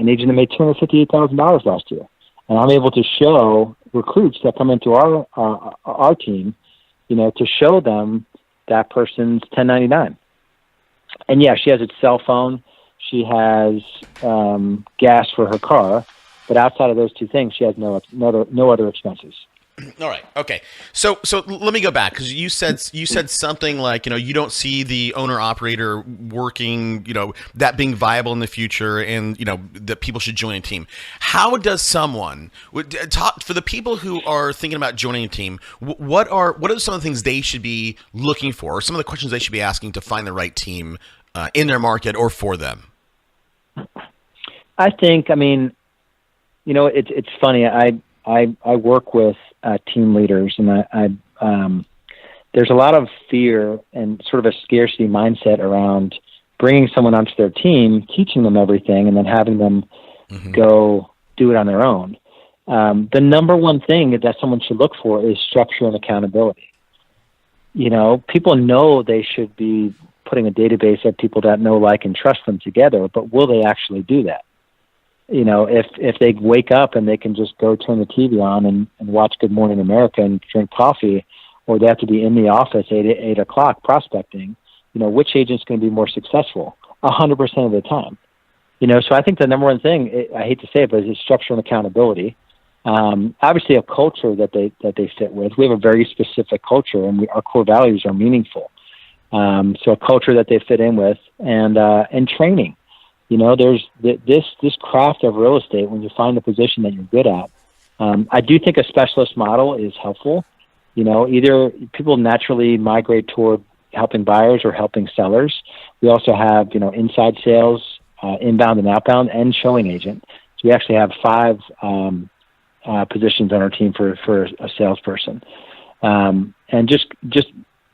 agent that made $258,000 last year, and I'm able to show recruits that come into our team, to show them that person's 1099. And yeah, she has a cell phone. She has gas for her car, but outside of those two things, she has no other expenses. All right. Okay. So let me go back, because you said something like, you don't see the owner operator working, that being viable in the future, and that people should join a team. How does someone talk for the people who are thinking about joining a team? What are some of the things they should be looking for, or some of the questions they should be asking to find the right team in their market or for them? I think, it's funny. I work with team leaders, and there's a lot of fear and sort of a scarcity mindset around bringing someone onto their team, teaching them everything, and then having them go do it on their own. The number one thing that someone should look for is structure and accountability. People know they should be putting a database of people that know, like, and trust them together, but will they actually do that? If they wake up and they can just go turn the TV on and watch Good Morning America and drink coffee, or they have to be in the office 8 o'clock prospecting, which agent's going to be more successful 100% of the time? So I think the number one thing, I hate to say it, but is structure and accountability. Obviously a culture that they fit with. We have a very specific culture, and our core values are meaningful. So a culture that they fit in with, and training. There's this craft of real estate. When you find a position that you're good at, I do think a specialist model is helpful. Either people naturally migrate toward helping buyers or helping sellers. We also have, inside sales, inbound and outbound, and showing agent. So we actually have 5 positions on our team for a salesperson. And just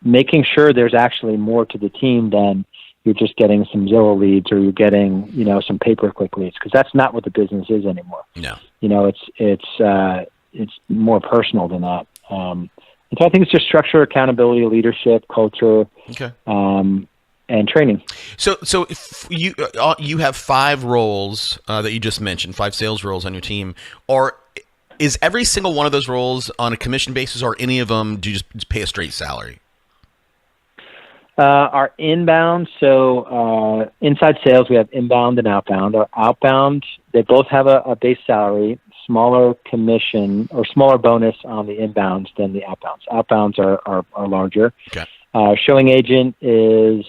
making sure there's actually more to the team than you're just getting some Zillow leads, or you're getting, some pay-per-click leads, because that's not what the business is anymore. No. It's more personal than that. And so I think it's just structure, accountability, leadership, culture, okay, and training. So if you have 5 roles that you just mentioned, 5 sales roles on your team, or is every single one of those roles on a commission basis, or any of them do you just pay a straight salary? Our inbound, so inside sales, we have inbound and outbound. Our outbound, they both have a base salary, smaller commission or smaller bonus on the inbounds than the outbounds. Outbounds are larger. Okay. Showing agent is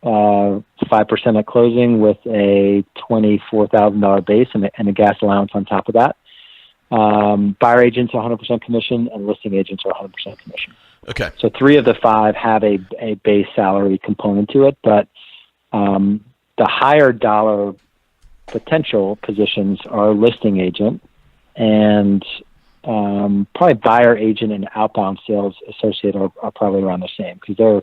5% at closing with a $24,000 base and a gas allowance on top of that. Buyer agents are 100% commission, and listing agents are 100% commission. Okay. So 3 of the 5 have a base salary component to it, but the higher dollar potential positions are listing agent, and probably buyer agent and outbound sales associate are probably around the same, because they're,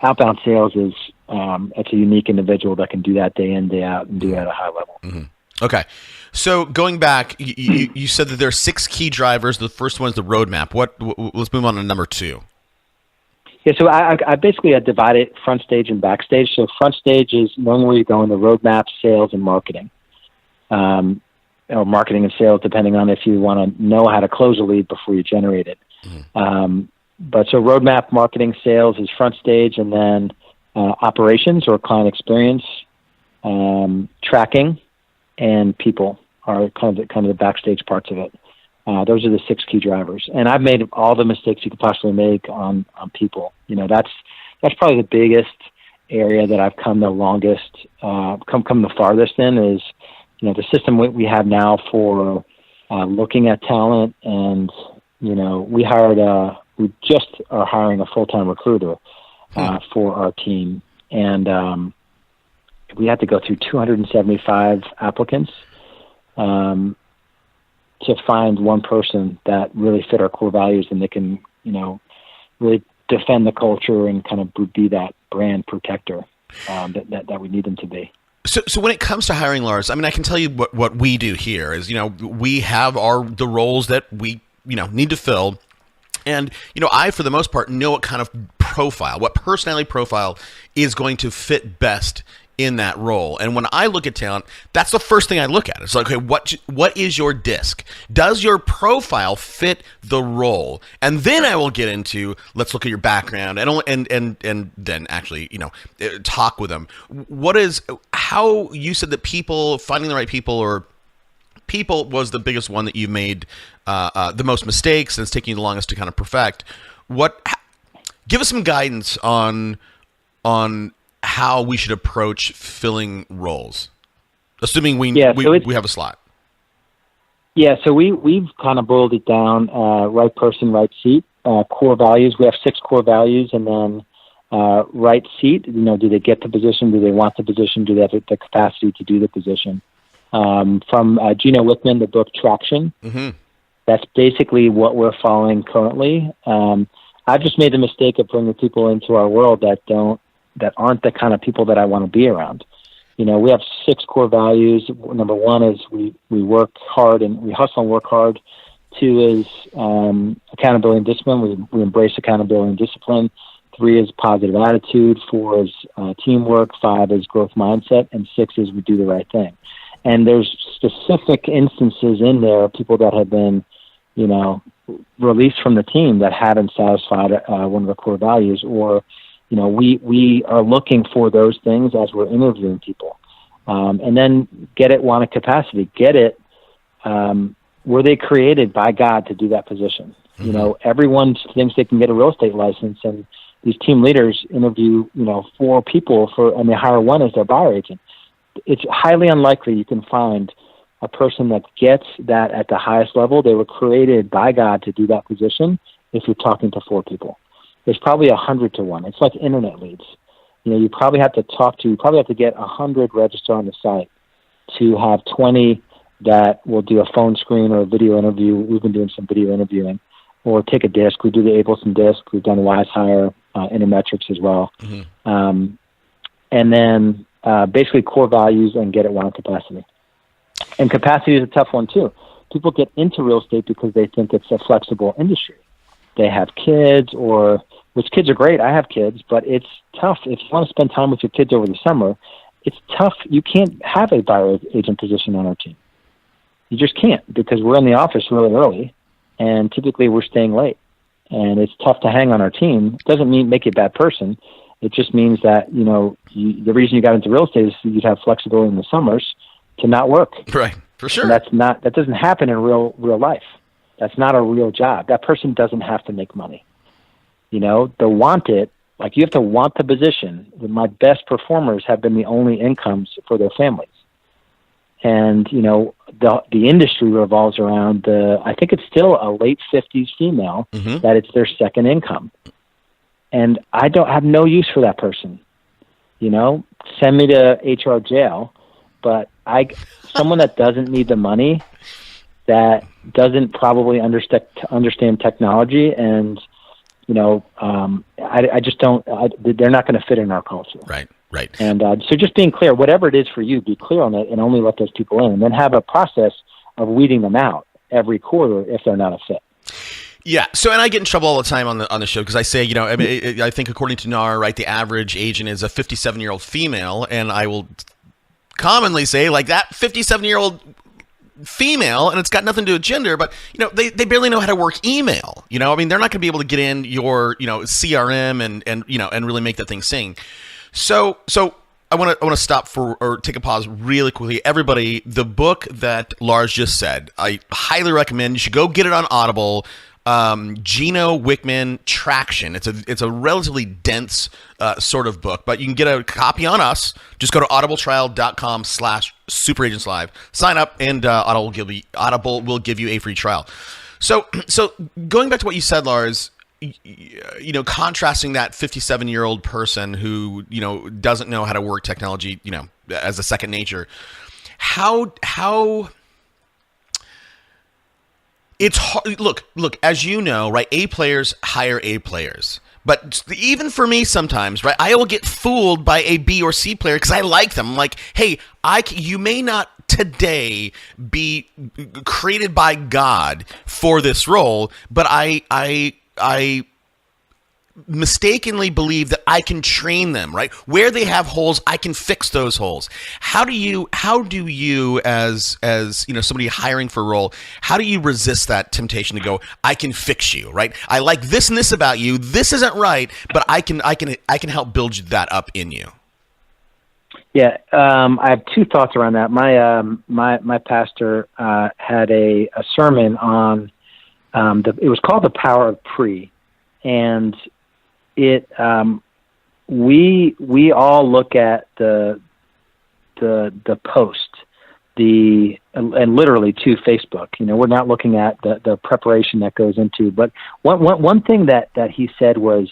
outbound sales is it's a unique individual that can do that day in, day out, and do it at a high level. Mm-hmm. Okay. So going back, you said that there are 6 key drivers. The first one is the roadmap. Let's move on to number 2. Yeah, so I basically divide it front stage and backstage. So front stage is knowing where you're going, the roadmap, sales, and marketing. Or marketing and sales, depending on if you want to know how to close a lead before you generate it. Mm-hmm. But so roadmap, marketing, sales is front stage, and then operations or client experience, tracking, and people are kind of the backstage parts of it. Those are the 6 key drivers. And I've made all the mistakes you could possibly make on people. That's probably the biggest area that I've come the longest, come the farthest in is, the system we have now for looking at talent. And, we just are hiring a full-time recruiter for our team. And we had to go through 275 applicants to find one person that really fit our core values, and they can, really defend the culture and kind of be that brand protector that we need them to be. So when it comes to hiring, Lars, I can tell you what we do here is, we have the roles that we, need to fill. And, I, for the most part, know what kind of profile, what personality profile is going to fit best in that role. And when I look at talent, that's the first thing I look at. It's like, okay, what is your disc? Does your profile fit the role? And then I will get into, let's look at your background and then actually, talk with them. How you said that finding the right people was the biggest one that you made the most mistakes and it's taking you the longest to kind of perfect. Give us some guidance on how we should approach filling roles, assuming we have a slot. Yeah, so we've kind of boiled it down: right person, right seat. Core values. We have 6 core values, and then right seat. Do they get the position? Do they want the position? Do they have the capacity to do the position? From Gino Wickman, the book Traction. Mm-hmm. That's basically what we're following currently. I've just made the mistake of bringing people into our world that aren't the kind of people that I want to be around. We have 6 core values. Number 1 is we work hard and we hustle and work hard. 2 is accountability and discipline. We embrace accountability and discipline. 3 is positive attitude. 4 is teamwork. 5 is growth mindset. And 6 is we do the right thing. And there's specific instances in there, people that have been, released from the team that haven't satisfied one of the core values, or we are looking for those things as we're interviewing people. And then get it, want a capacity. Get it, were they created by God to do that position? Mm-hmm. Everyone thinks they can get a real estate license, and these team leaders interview, 4 people and they hire 1 as their buyer agent. It's highly unlikely you can find a person that gets that at the highest level. They were created by God to do that position if you're talking to 4 people. There's probably 100 to 1. It's like internet leads. You probably have to get 100 register on the site to have 20 that will do a phone screen or a video interview. We've been doing some video interviewing, or take a disc. We do the Ableton disc. We've done Wise Hire, Intermetrics as well. Mm-hmm. And then basically core values and get it, want capacity. And capacity is a tough one too. People get into real estate because they think it's a flexible industry. They have kids, which kids are great. I have kids, but it's tough. If you want to spend time with your kids over the summer, it's tough. You can't have a buyer agent position on our team. You just can't, because we're in the office really early, and typically we're staying late. And it's tough to hang on our team. It doesn't make you a bad person. It just means that, the reason you got into real estate is so you'd have flexibility in the summers to not work. Right, for sure. And that doesn't happen in real life. That's not a real job. That person doesn't have to make money. They'll want it. Like, you have to want the position. My best performers have been the only incomes for their families. And, the industry revolves around I think it's still a late 50s female, mm-hmm. that it's their second income. And I don't have no use for that person. Send me to HR jail, but someone that doesn't need the money, that doesn't probably understand technology, and I just don't. They're not going to fit in our culture. Right. And so just being clear, whatever it is for you, be clear on it, and only let those people in, and then have a process of weeding them out every quarter if they're not a fit. Yeah. So, and I get in trouble all the time on the show because I say, I think according to NAR, right, the average agent is a 57-year-old female, and I will commonly say, like, that 57-year-old female, and it's got nothing to do with gender, but they barely know how to work email. They're not going to be able to get in your CRM and really make that thing sing. So I want to stop or take a pause really quickly. Everybody, the book that Lars just said, I highly recommend. You should go get it on Audible. Gino Wickman, Traction. It's a relatively dense sort of book, but you can get a copy on us. Just go to audibletrial.com/superagentslive. Sign up, and Audible will give you a free trial. So going back to what you said, Lars, contrasting that 57-year-old person who doesn't know how to work technology, as a second nature. How it's hard. Look, as you know, right? A players hire A players. But even for me sometimes, right, I will get fooled by a B or C player because I like them. I'm like, hey, you may not today be created by God for this role, but I mistakenly believe that I can train them, right? Where they have holes, I can fix those holes. How do you as somebody hiring for a role, how do you resist that temptation to go, I can fix you, right? I like this and this about you. This isn't right, but I can help build that up in you. Yeah, I have two thoughts around that. My pastor had a sermon on it was called The Power of Pre, and it we all look at the post, and literally to Facebook. We're not looking at the preparation that goes into. But one thing that he said was,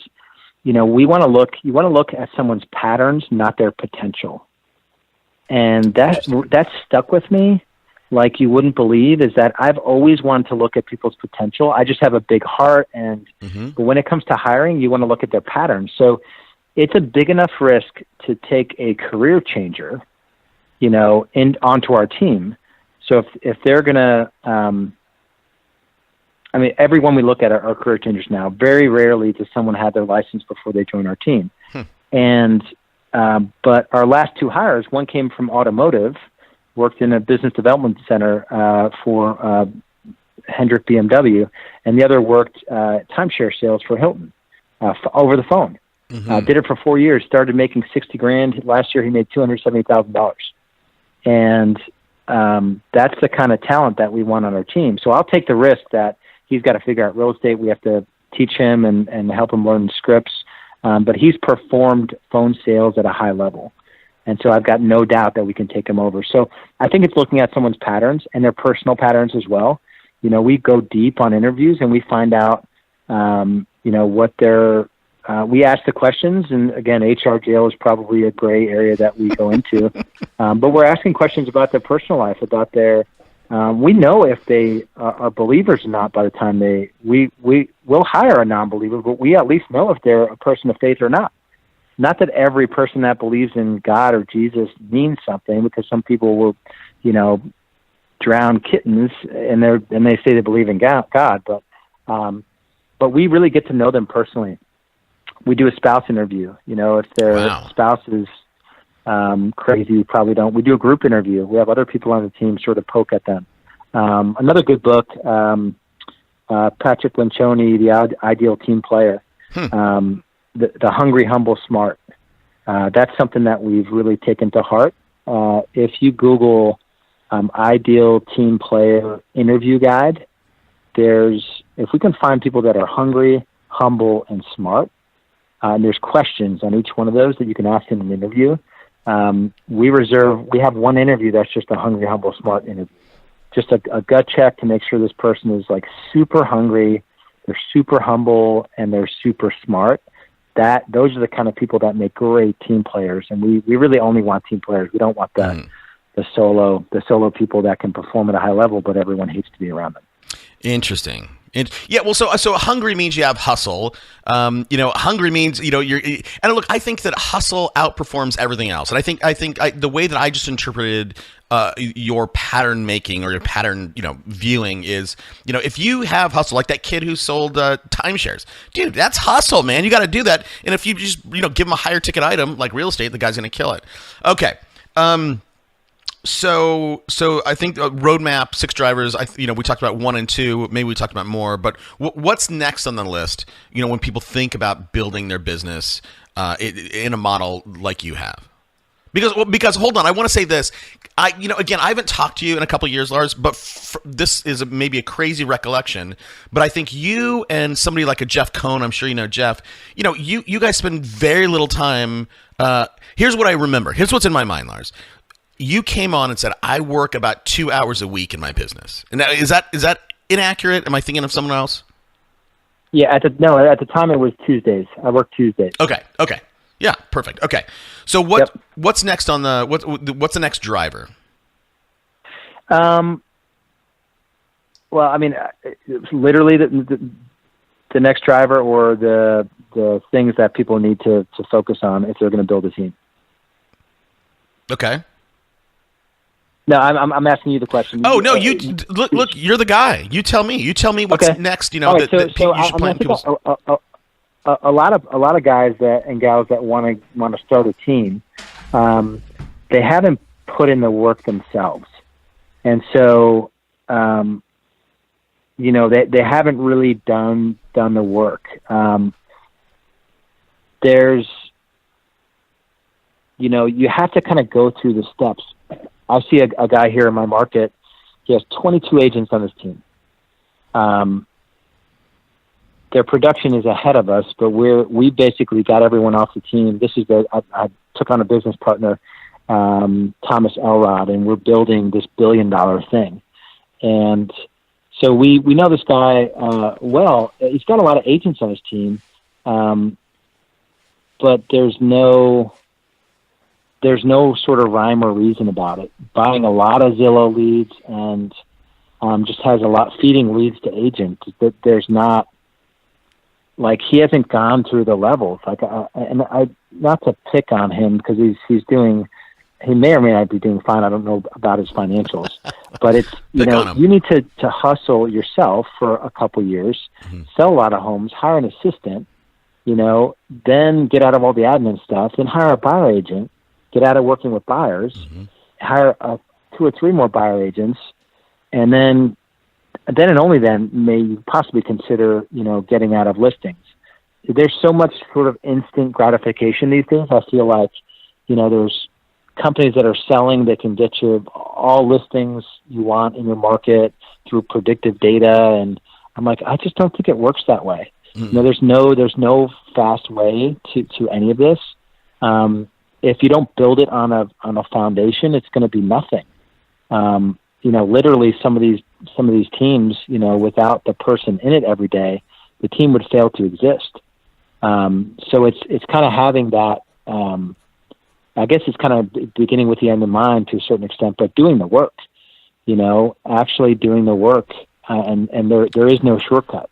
you want to look at someone's patterns, not their potential. And that stuck with me like you wouldn't believe, is that I've always wanted to look at people's potential. I just have a big heart, but when it comes to hiring, you want to look at their patterns. So it's a big enough risk to take a career changer, onto our team. So if they're going to, everyone we look at are career changers now. Very rarely does someone have their license before they join our team. And but our last two hires, one came from automotive, worked in a business development center for Hendrick BMW, and the other worked timeshare sales for Hilton over the phone. Did it for 4 years, started making $60,000. Last year he made $270,000. And that's the kind of talent that we want on our team. So I'll take the risk that he's got to figure out real estate. We have to teach him and help him learn scripts. But he's performed phone sales at a high level. And so I've got no doubt that we can take him over. So I think it's looking at someone's patterns and their personal patterns as well. We go deep on interviews and we find out, what their, we ask the questions. And again, HR jail is probably a gray area that we go into. But we're asking questions about their personal life, about their, we know if they are believers or not by the time we will hire a non-believer, but we at least know if they're a person of faith or not. Not that every person that believes in God or Jesus means something, because some people will, drown kittens and they say they believe in God, but we really get to know them personally. We do a spouse interview. If their spouse is crazy, we probably don't. We do a group interview. We have other people on the team sort of poke at them. Another good book, Patrick Lencioni, The Ideal Team Player, the Hungry, Humble, Smart. That's something that we've really taken to heart. If you Google Ideal Team Player Interview Guide, if we can find people that are hungry, humble, and smart, and there's questions on each one of those that you can ask in an interview. We have one interview that's just a hungry, humble, smart interview. Just a gut check to make sure this person is like super hungry, they're super humble, and they're super smart. Those are the kind of people that make great team players. And we really only want team players. We don't want the solo people that can perform at a high level, but everyone hates to be around them. Interesting. So hungry means you have hustle. Hungry means you're. And look, I think that hustle outperforms everything else. And I think the way that I just interpreted your pattern making or your pattern viewing is if you have hustle, like that kid who sold timeshares, dude, that's hustle, man. You got to do that. And if you just give him a higher ticket item like real estate, the guy's going to kill it. Okay. So I think roadmap, 6 drivers. We talked about 1 and 2. Maybe we talked about more. But what's next on the list? When people think about building their business in a model like you have, because hold on, I want to say this. I haven't talked to you in a couple of years, Lars. But this is maybe a crazy recollection. But I think you and somebody like a Jeff Cohn, I'm sure you know Jeff. You guys spend very little time. Here's what I remember. Here's what's in my mind, Lars. You came on and said, I work about 2 hours a week in my business. And is that inaccurate? Am I thinking of someone else? Yeah, at the time it was Tuesdays. I worked Tuesdays. Okay. Yeah, perfect. Okay. So what's next on what's the next driver? Well, literally the next driver, or the things that people need to focus on if they're going to build a team. Okay. No, I'm asking you the question. Oh no, you look. You're the guy. You tell me. You tell me what's next. People should plan. a lot of guys and gals that want to start a team, they haven't put in the work themselves, and so they haven't really done the work. There's you have to kind of go through the steps. I see a guy here in my market. He has 22 agents on his team. Their production is ahead of us, but we basically got everyone off the team. I took on a business partner, Thomas Elrod, and we're building this $1 billion thing. And so we know this guy well. He's got a lot of agents on his team, but there's no sort of rhyme or reason about it. Buying a lot of Zillow leads and just has a lot feeding leads to agents. But there's not, like, he hasn't gone through the levels. And I not to pick on him because he may or may not be doing fine. I don't know about his financials, but it's you need to hustle yourself for a couple years, sell a lot of homes, hire an assistant, then get out of all the admin stuff, then hire a buyer agent. Get out of working with buyers, hire 2 or 3 more buyer agents, and then and only then may you possibly consider, getting out of listings. There's so much sort of instant gratification these days. I feel like, there's companies that are selling that can get you all listings you want in your market through predictive data, and I'm like, I just don't think it works that way. There's no fast way to any of this. If you don't build it on a foundation, it's going to be nothing. Literally some of these teams, without the person in it every day, the team would fail to exist. So it's kind of having that, I guess it's kind of beginning with the end in mind to a certain extent, but doing the work, actually doing the work, and there is no shortcut.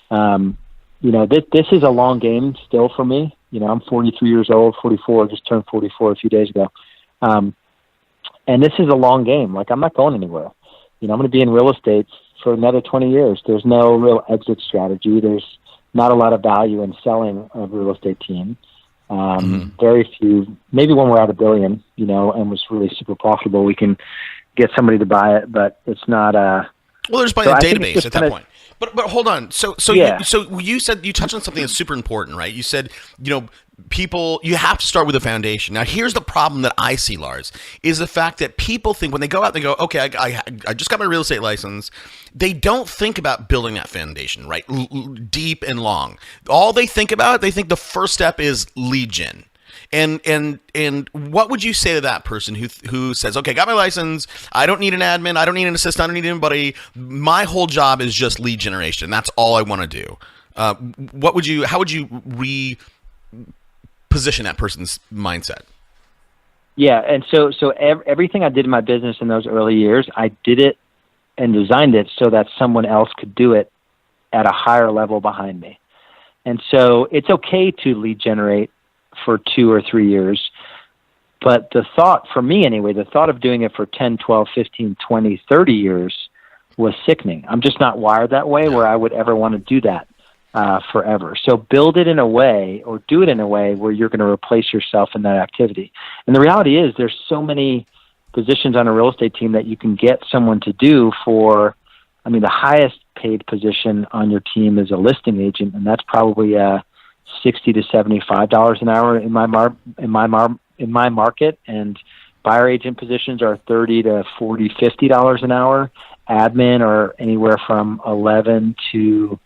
This is a long game still for me. I'm 43 years old, 44, just turned 44 a few days ago. And this is a long game. Like, I'm not going anywhere. I'm going to be in real estate for another 20 years. There's no real exit strategy. There's not a lot of value in selling a real estate team. Very few, maybe when we're at $1 billion, and was really super profitable, we can get somebody to buy it, but it's not well, there's by the database at that point. But hold on. So you said, you touched on something that's super important, right? You said, people, you have to start with a foundation. Now, here's the problem that I see, Lars, is the fact that people think when they go out, they go, okay, I just got my real estate license. They don't think about building that foundation, right? Deep and long. All they think about, they think the first step is lead gen. And what would you say to that person who says, okay, got my license, I don't need an admin, I don't need an assistant, I don't need anybody, my whole job is just lead generation, that's all I want to do. How would you reposition that person's mindset? Yeah, and so everything I did in my business in those early years, I did it and designed it so that someone else could do it at a higher level behind me. And so it's okay to lead generate for 2 or 3 years. But the thought, for me anyway, the thought of doing it for 10, 12, 15, 20, 30 years was sickening. I'm just not wired that way where I would ever want to do that forever. So build it in a way, or do it in a way where you're going to replace yourself in that activity. And the reality is there's so many positions on a real estate team that you can get someone to do for, the highest paid position on your team is a listing agent, and that's probably $60 to $75 an hour in my market, and buyer agent positions are $30 to $40, $50 an hour. Admin are anywhere from $11 to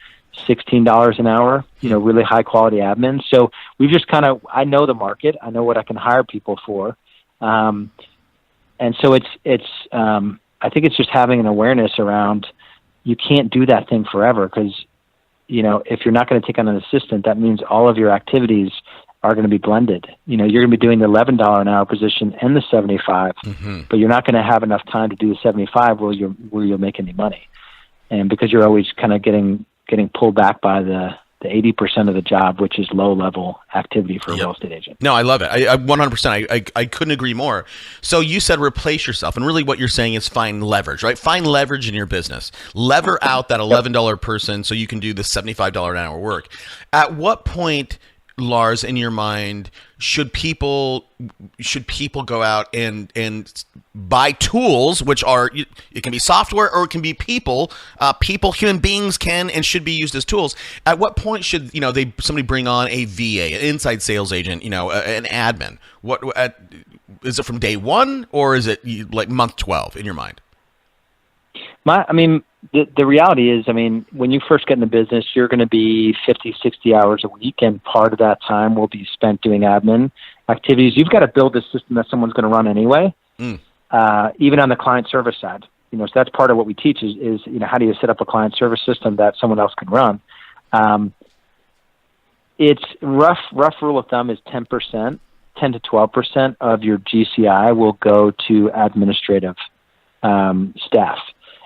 $16 an hour. Really high quality admin. So we've just I know the market. I know what I can hire people for, and so it's I think it's just having an awareness around you can't do that thing forever because. If you're not going to take on an assistant, that means all of your activities are going to be blended. You're going to be doing the $11 an hour position and the 75, but you're not going to have enough time to do the 75 where you'll make any money. And because you're always kind of getting pulled back by the the 80% of the job, which is low level activity for a real estate agent. No, I love it. I 100%. I couldn't agree more. So you said replace yourself, and really what you're saying is find leverage, right? Find leverage in your business. Lever out that $11 person so you can do the $75 an hour work. At what point, Lars, in your mind, should people go out and buy tools, which are, it can be software or it can be people. Human beings can and should be used as tools. At what point should somebody bring on a VA, an inside sales agent, an admin? Is it from day one, or is it like month 12 in your mind? The reality is, when you first get in the business, you're going to be 50, 60 hours a week, and part of that time will be spent doing admin activities. You've got to build a system that someone's going to run anyway, even on the client service side. So that's part of what we teach is how do you set up a client service system that someone else can run? It's rough rule of thumb is 10%, 10 to 12% of your GCI will go to administrative staff.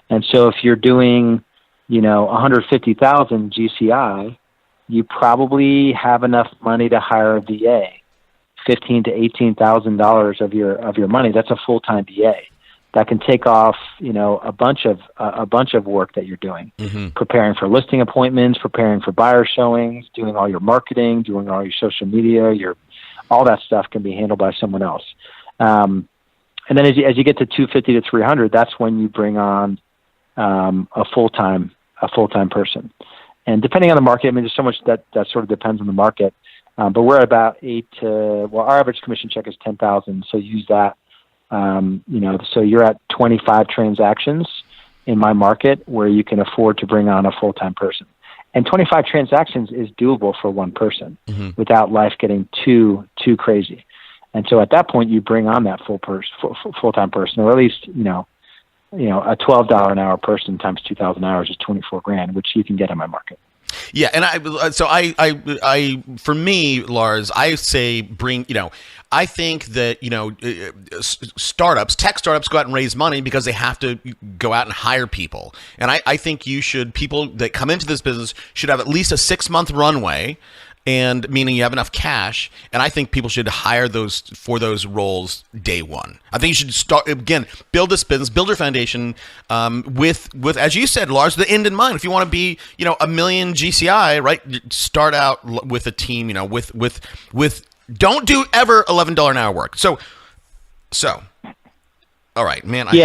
And so if you're doing, 150,000 GCI, you probably have enough money to hire a VA. $15,000 to $18,000 of your money. That's a full-time VA that can take off, a bunch of work that you're doing, preparing for listing appointments, preparing for buyer showings, doing all your marketing, doing all your social media, all that stuff can be handled by someone else. And then as you get to 250 to 300, that's when you bring on a full-time person. And depending on the market, there's so much that sort of depends on the market. But we're at about our average commission check is 10,000. So use that, so you're at 25 transactions in my market where you can afford to bring on a full-time person. And 25 transactions is doable for one person without life getting too crazy. And so at that point, you bring on that full-time person, or at least, a $12 an hour person times 2,000 hours is $24,000, which you can get in my market. Yeah, and for me, Lars, I say I think that startups, tech startups, go out and raise money because they have to go out and hire people, and I think people that come into this business should have at least a 6-month runway. And meaning you have enough cash, and I think people should hire for those roles day one. I think you should start again, build this business, build your foundation with as you said, Lars, the end in mind. If you want to be a million GCI, right? Start out with a team, with don't do ever $11 an hour work. So, all right, man. I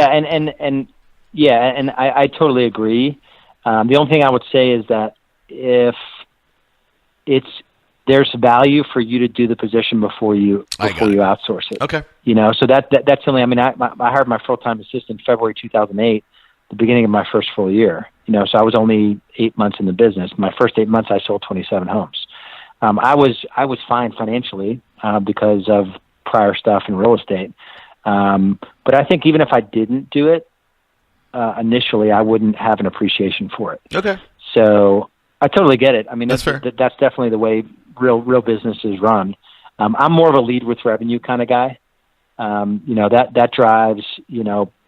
totally agree. The only thing I would say is that if there's value for you to do the position before you outsource it. Okay. So that's only. I hired my full-time assistant February 2008, the beginning of my first full year. So I was only 8 months in the business. My first 8 months, I sold 27 homes. I was fine financially because of prior stuff in real estate. But I think even if I didn't do it initially, I wouldn't have an appreciation for it. Okay. So I totally get it. That's fair. That's definitely the way real business is run. I'm more of a lead with revenue kind of guy. That drives,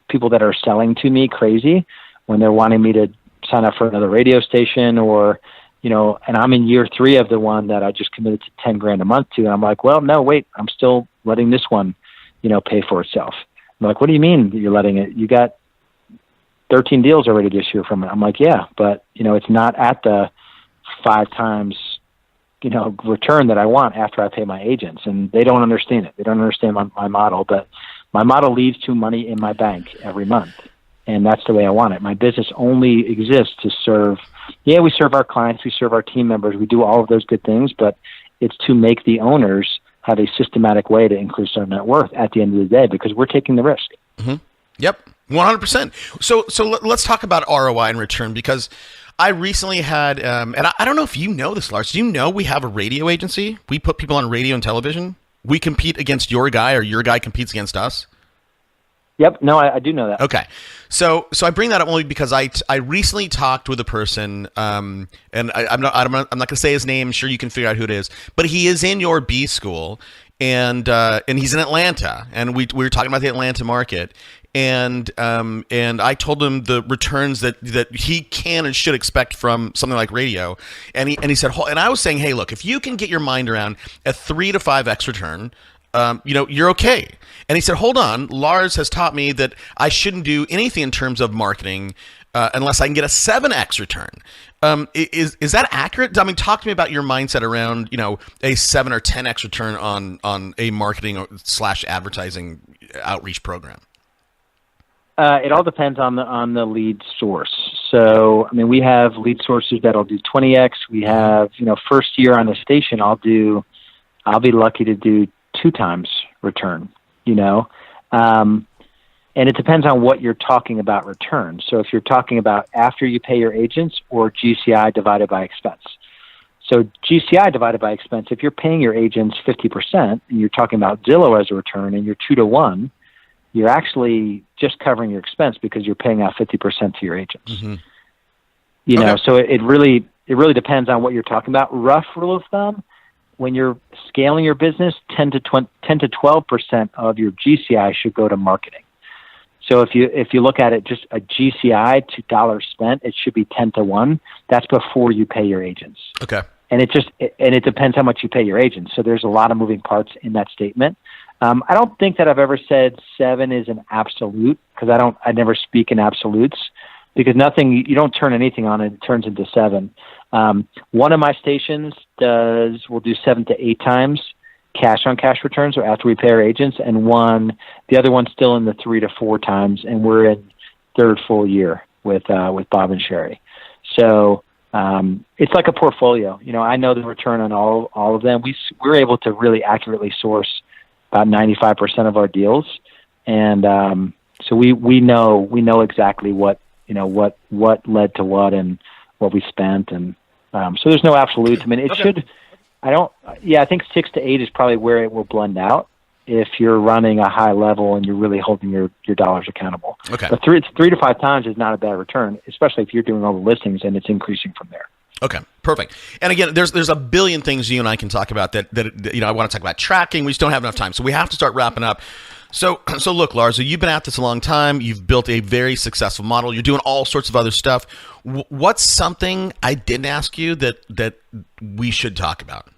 people that are selling to me crazy when they're wanting me to sign up for another radio station or, and I'm in year 3 of the one that I just committed to $10,000 a month to. And I'm like, well, no, wait, I'm still letting this one, pay for itself. I'm like, what do you mean you're letting it? You got 13 deals already this year from it. I'm like, yeah, but it's not at the 5 times, return that I want after I pay my agents, and they don't understand it. They don't understand my model, but my model leaves to money in my bank every month. And that's the way I want it. My business only exists to serve. Yeah, we serve our clients, we serve our team members, we do all of those good things, but it's to make the owners have a systematic way to increase their net worth at the end of the day, because we're taking the risk. Mm-hmm. Yep. 100%. So let's talk about ROI and return, because I recently had, and I don't know if you know this, Lars. Do you know we have a radio agency? We put people on radio and television. We compete against your guy, or your guy competes against us. Yep. No, I do know that. Okay. So I bring that up only because I recently talked with a person, and I'm not going to say his name. I'm sure you can figure out who it is, but he is in your B school, and he's in Atlanta, and we were talking about the Atlanta market. and I told him the returns that he can and should expect from something like radio, and he said, and I was saying, hey, look, if you can get your mind around a 3 to 5x return, you're okay. And he said, hold on, Lars has taught me that I shouldn't do anything in terms of marketing unless I can get a 7x return. Is that accurate? I mean, talk to me about your mindset around, a 7 or 10x return on a marketing / advertising outreach program. It all depends on the lead source. So, I mean, we have lead sources that'll do 20x. We have, first year on the station, I'll be lucky to do 2 times return, and it depends on what you're talking about return. So if you're talking about after you pay your agents or GCI divided by expense. So GCI divided by expense, if you're paying your agents 50% and you're talking about Zillow as a return and you're 2 to 1, you're actually just covering your expense because you're paying out 50% to your agents. Mm-hmm. So it really depends on what you're talking about. Rough rule of thumb, when you're scaling your business, 10 to 12% of your GCI should go to marketing. So if you look at it, just a GCI to dollars spent, it should be 10 to 1. That's before you pay your agents. Okay. And it depends how much you pay your agents. So there's a lot of moving parts in that statement. I don't think that I've ever said 7 is an absolute, because I never speak in absolutes, because you don't turn anything on it turns into 7. One of my stations will do 7 to 8 times cash on cash returns, or after we pay our agents, and the other one's still in the 3 to 4 times, and we're in 3rd full year with Bob and Sherry. So it's like a portfolio. I know the return on all of them. We're able to really accurately source about 95% of our deals, and so we know exactly what led to what and what we spent, and so there's no absolutes. I mean, it should. I think 6 to 8 is probably where it will blend out if you're running a high level and you're really holding your dollars accountable. Okay. But 3 to 5 times is not a bad return, especially if you're doing all the listings and it's increasing from there. Okay, perfect. And again, there's a billion things you and I can talk about that I want to talk about tracking. We just don't have enough time, so we have to start wrapping up. So look, Lars, you've been at this a long time. You've built a very successful model. You're doing all sorts of other stuff. What's something I didn't ask you that we should talk about?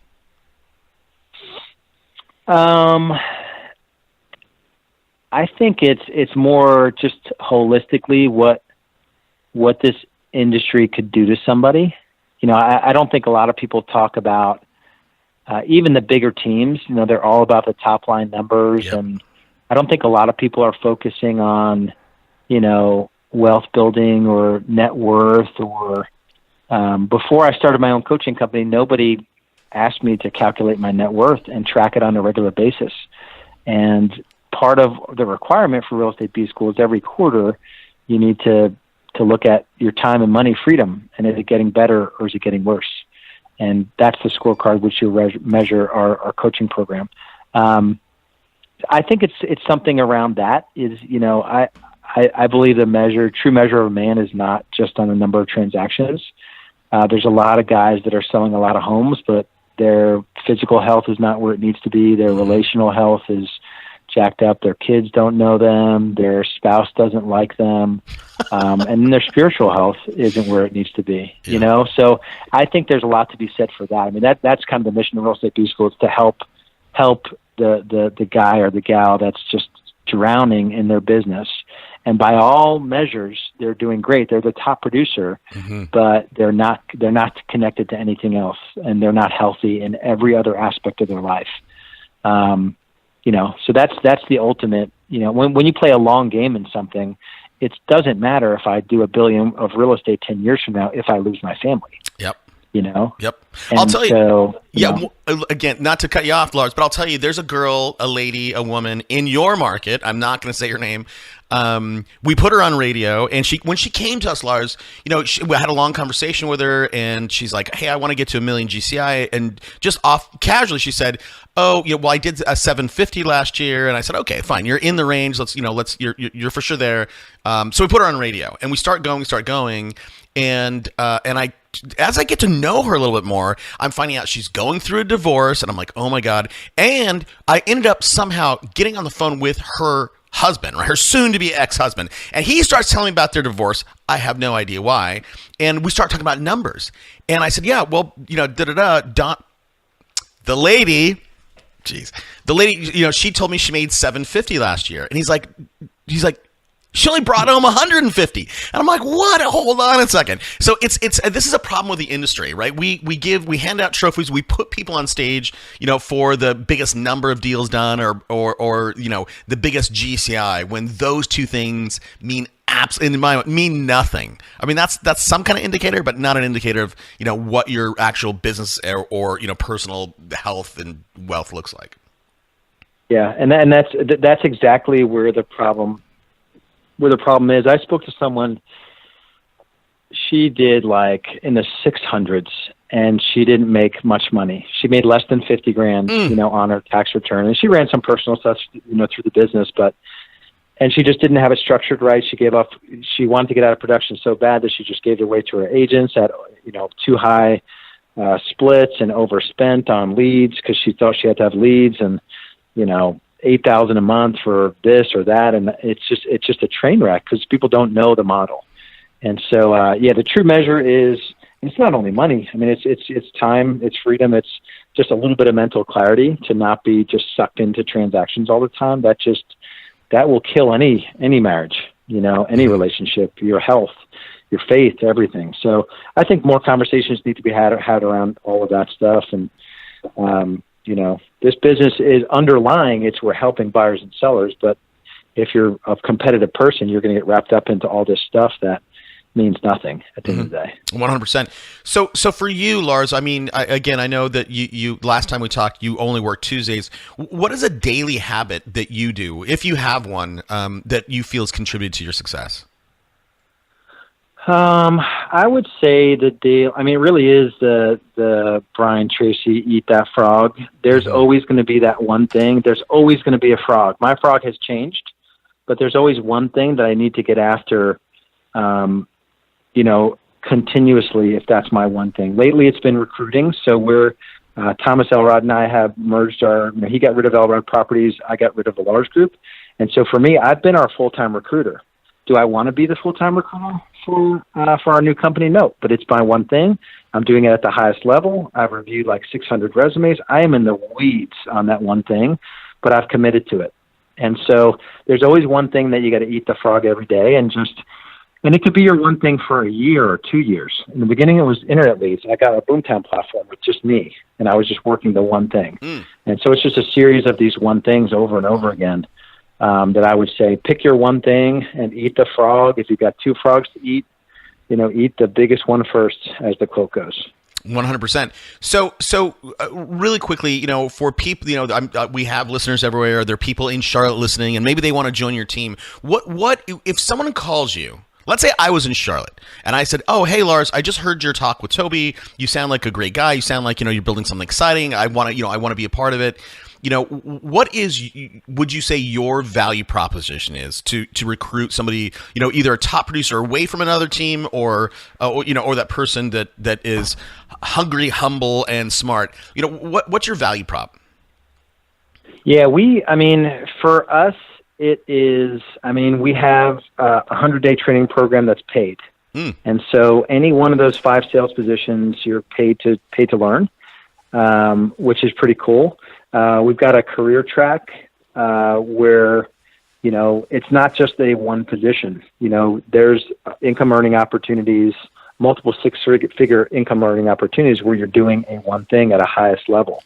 I think it's more just holistically what this industry could do to somebody. I don't think a lot of people talk about even the bigger teams. They're all about the top line numbers, yep. And I don't think a lot of people are focusing on, wealth building or net worth or, before I started my own coaching company, nobody asked me to calculate my net worth and track it on a regular basis. And part of the requirement for Real Estate B School is every quarter you need to look at your time and money freedom, and is it getting better or is it getting worse? And that's the scorecard which you measure our coaching program. I think it's something around that is, I believe the true measure of a man is not just on the number of transactions. There's a lot of guys that are selling a lot of homes, but their physical health is not where it needs to be. Their relational health is jacked up. Their kids don't know them. Their spouse doesn't like them. And then their spiritual health isn't where it needs to be, Yeah. So I think there's a lot to be said for that. I mean, that's kind of the mission of Real Estate B School, is to help the guy or the gal that's just drowning in their business. And by all measures, they're doing great. They're the top producer, Mm-hmm. but they're not connected to anything else, and they're not healthy in every other aspect of their life. So that's the ultimate. When you play a long game in something, it doesn't matter if I do $1 billion of real estate 10 years from now if I lose my family. Yep. Yep. I'll tell you. So, Again, not to cut you off, Lars, but I'll tell you, there's a girl, a lady, a woman in your market. I'm not going to say her name. We put her on radio, and when she came to us, Lars, we had a long conversation with her, and she's like, "Hey, I want to get to 1 million GCI," and just off casually, she said, "Oh, I did a 750 last year," and I said, "Okay, fine, you're in the range. You're for sure there." So we put her on radio, and we start going, and as I get to know her a little bit more, I'm finding out she's going through a divorce, and I'm like, oh my God. And I ended up somehow getting on the phone with her husband, right? Her soon-to-be ex-husband. And he starts telling me about their divorce. I have no idea why. And we start talking about numbers. And I said, yeah, well, the lady, she told me she made $750 last year. And he's like, she only brought home 150. And I'm like, what? Hold on a second. So it's this is a problem with the industry, right? We hand out trophies, we put people on stage, for the biggest number of deals done or the biggest GCI, when those two things mean mean nothing. I mean, that's some kind of indicator, but not an indicator of, what your actual business or personal health and wealth looks like. Yeah. And that's exactly where the problem is. I spoke to someone, she did like in the 600s and she didn't make much money. She made less than 50 grand, on her tax return. And she ran some personal stuff, through the business, and she just didn't have it structured right. She wanted to get out of production so bad that she just gave it away to her agents at, too high splits and overspent on leads because she thought she had to have leads and, $8,000 a month for this or that, and it's just a train wreck because people don't know the model. And so, the true measure is it's not only money. I mean, it's time, it's freedom, it's just a little bit of mental clarity to not be just sucked into transactions all the time. That will kill any marriage, any relationship, your health, your faith, everything. So I think more conversations need to be had around all of that stuff, and this business is underlying. We're helping buyers and sellers, but if you're a competitive person, you're going to get wrapped up into all this stuff that means nothing at the end of the day. 100%. So for you, Lars, I mean, I know that you last time we talked, you only work Tuesdays. What is a daily habit that you do, if you have one, that you feel has contributed to your success? I would say it really is the Brian Tracy, eat that frog. There's always going to be that one thing. There's always going to be a frog. My frog has changed, but there's always one thing that I need to get after, continuously, if that's my one thing. Lately, it's been recruiting. So Thomas Elrod and I have merged he got rid of Elrod Properties. I got rid of the Lars Group. And so for me, I've been our full-time recruiter. Do I want to be the full-time recruiter for our new company? No, but it's my one thing. I'm doing it at the highest level. I've reviewed like 600 resumes. I am in the weeds on that one thing, but I've committed to it. And so there's always one thing that you got to eat the frog every day, and it could be your one thing for a year or 2 years. In the beginning, it was internet leads. I got a Boomtown platform with just me, and I was just working the one thing. And so it's just a series of these one things over and over again. That I would say, pick your one thing and eat the frog. If you've got two frogs to eat, eat the biggest one first, as the quote goes. 100%. So really quickly, for people, we have listeners everywhere. There are people in Charlotte listening, and maybe they want to join your team. What if someone calls you? Let's say I was in Charlotte and I said, "Oh, hey Lars, I just heard your talk with Toby. You sound like a great guy. You sound like you're building something exciting. I want to be a part of it." Would you say your value proposition is to recruit somebody, either a top producer away from another team or that person that is hungry, humble, and smart? What's your value prop? Yeah, for us, it is, we have a 100-day training program that's paid. And so any one of those 5 sales positions, you're paid to learn, which is pretty cool. We've got a career track where, it's not just a one position. There's income earning opportunities, multiple 6-figure income earning opportunities where you're doing a one thing at a highest level,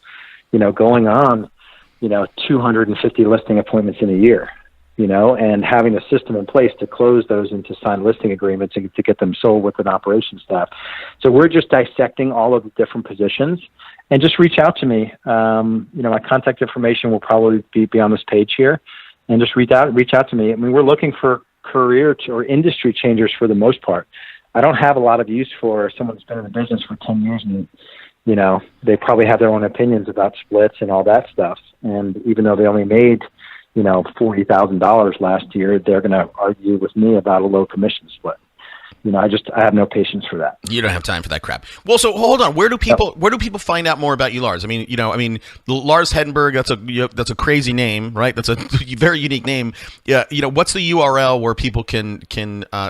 going on, 250 listing appointments in a year, and having a system in place to close those into signed listing agreements and to get them sold with an operations staff. So we're just dissecting all of the different positions. And just reach out to me. My contact information will probably be on this page here. And just reach out to me. We're looking for career or industry changers for the most part. I don't have a lot of use for someone who's been in the business for 10 years and, they probably have their own opinions about splits and all that stuff. And even though they only made, $40,000 last year, they're going to argue with me about a low commission split. I have no patience for that. You don't have time for that crap. Well, so hold on. Where do people find out more about you, Lars? I mean, Lars Hedenborg. That's a crazy name, right? That's a very unique name. Yeah. What's the URL where people can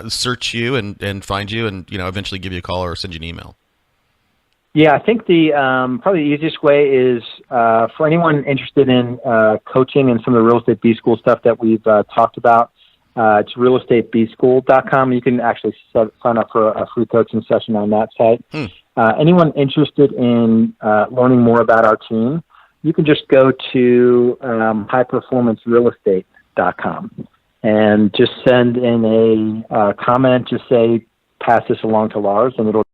search you and find you, and eventually give you a call or send you an email? Yeah, I think the probably the easiest way is for anyone interested in coaching and some of the real estate B school stuff that we've talked about. It's realestatebschool.com. You can actually sign up for a free coaching session on that site. Anyone interested in learning more about our team, you can just go to highperformancerealestate.com and just send in a comment. Just say, pass this along to Lars, and it'll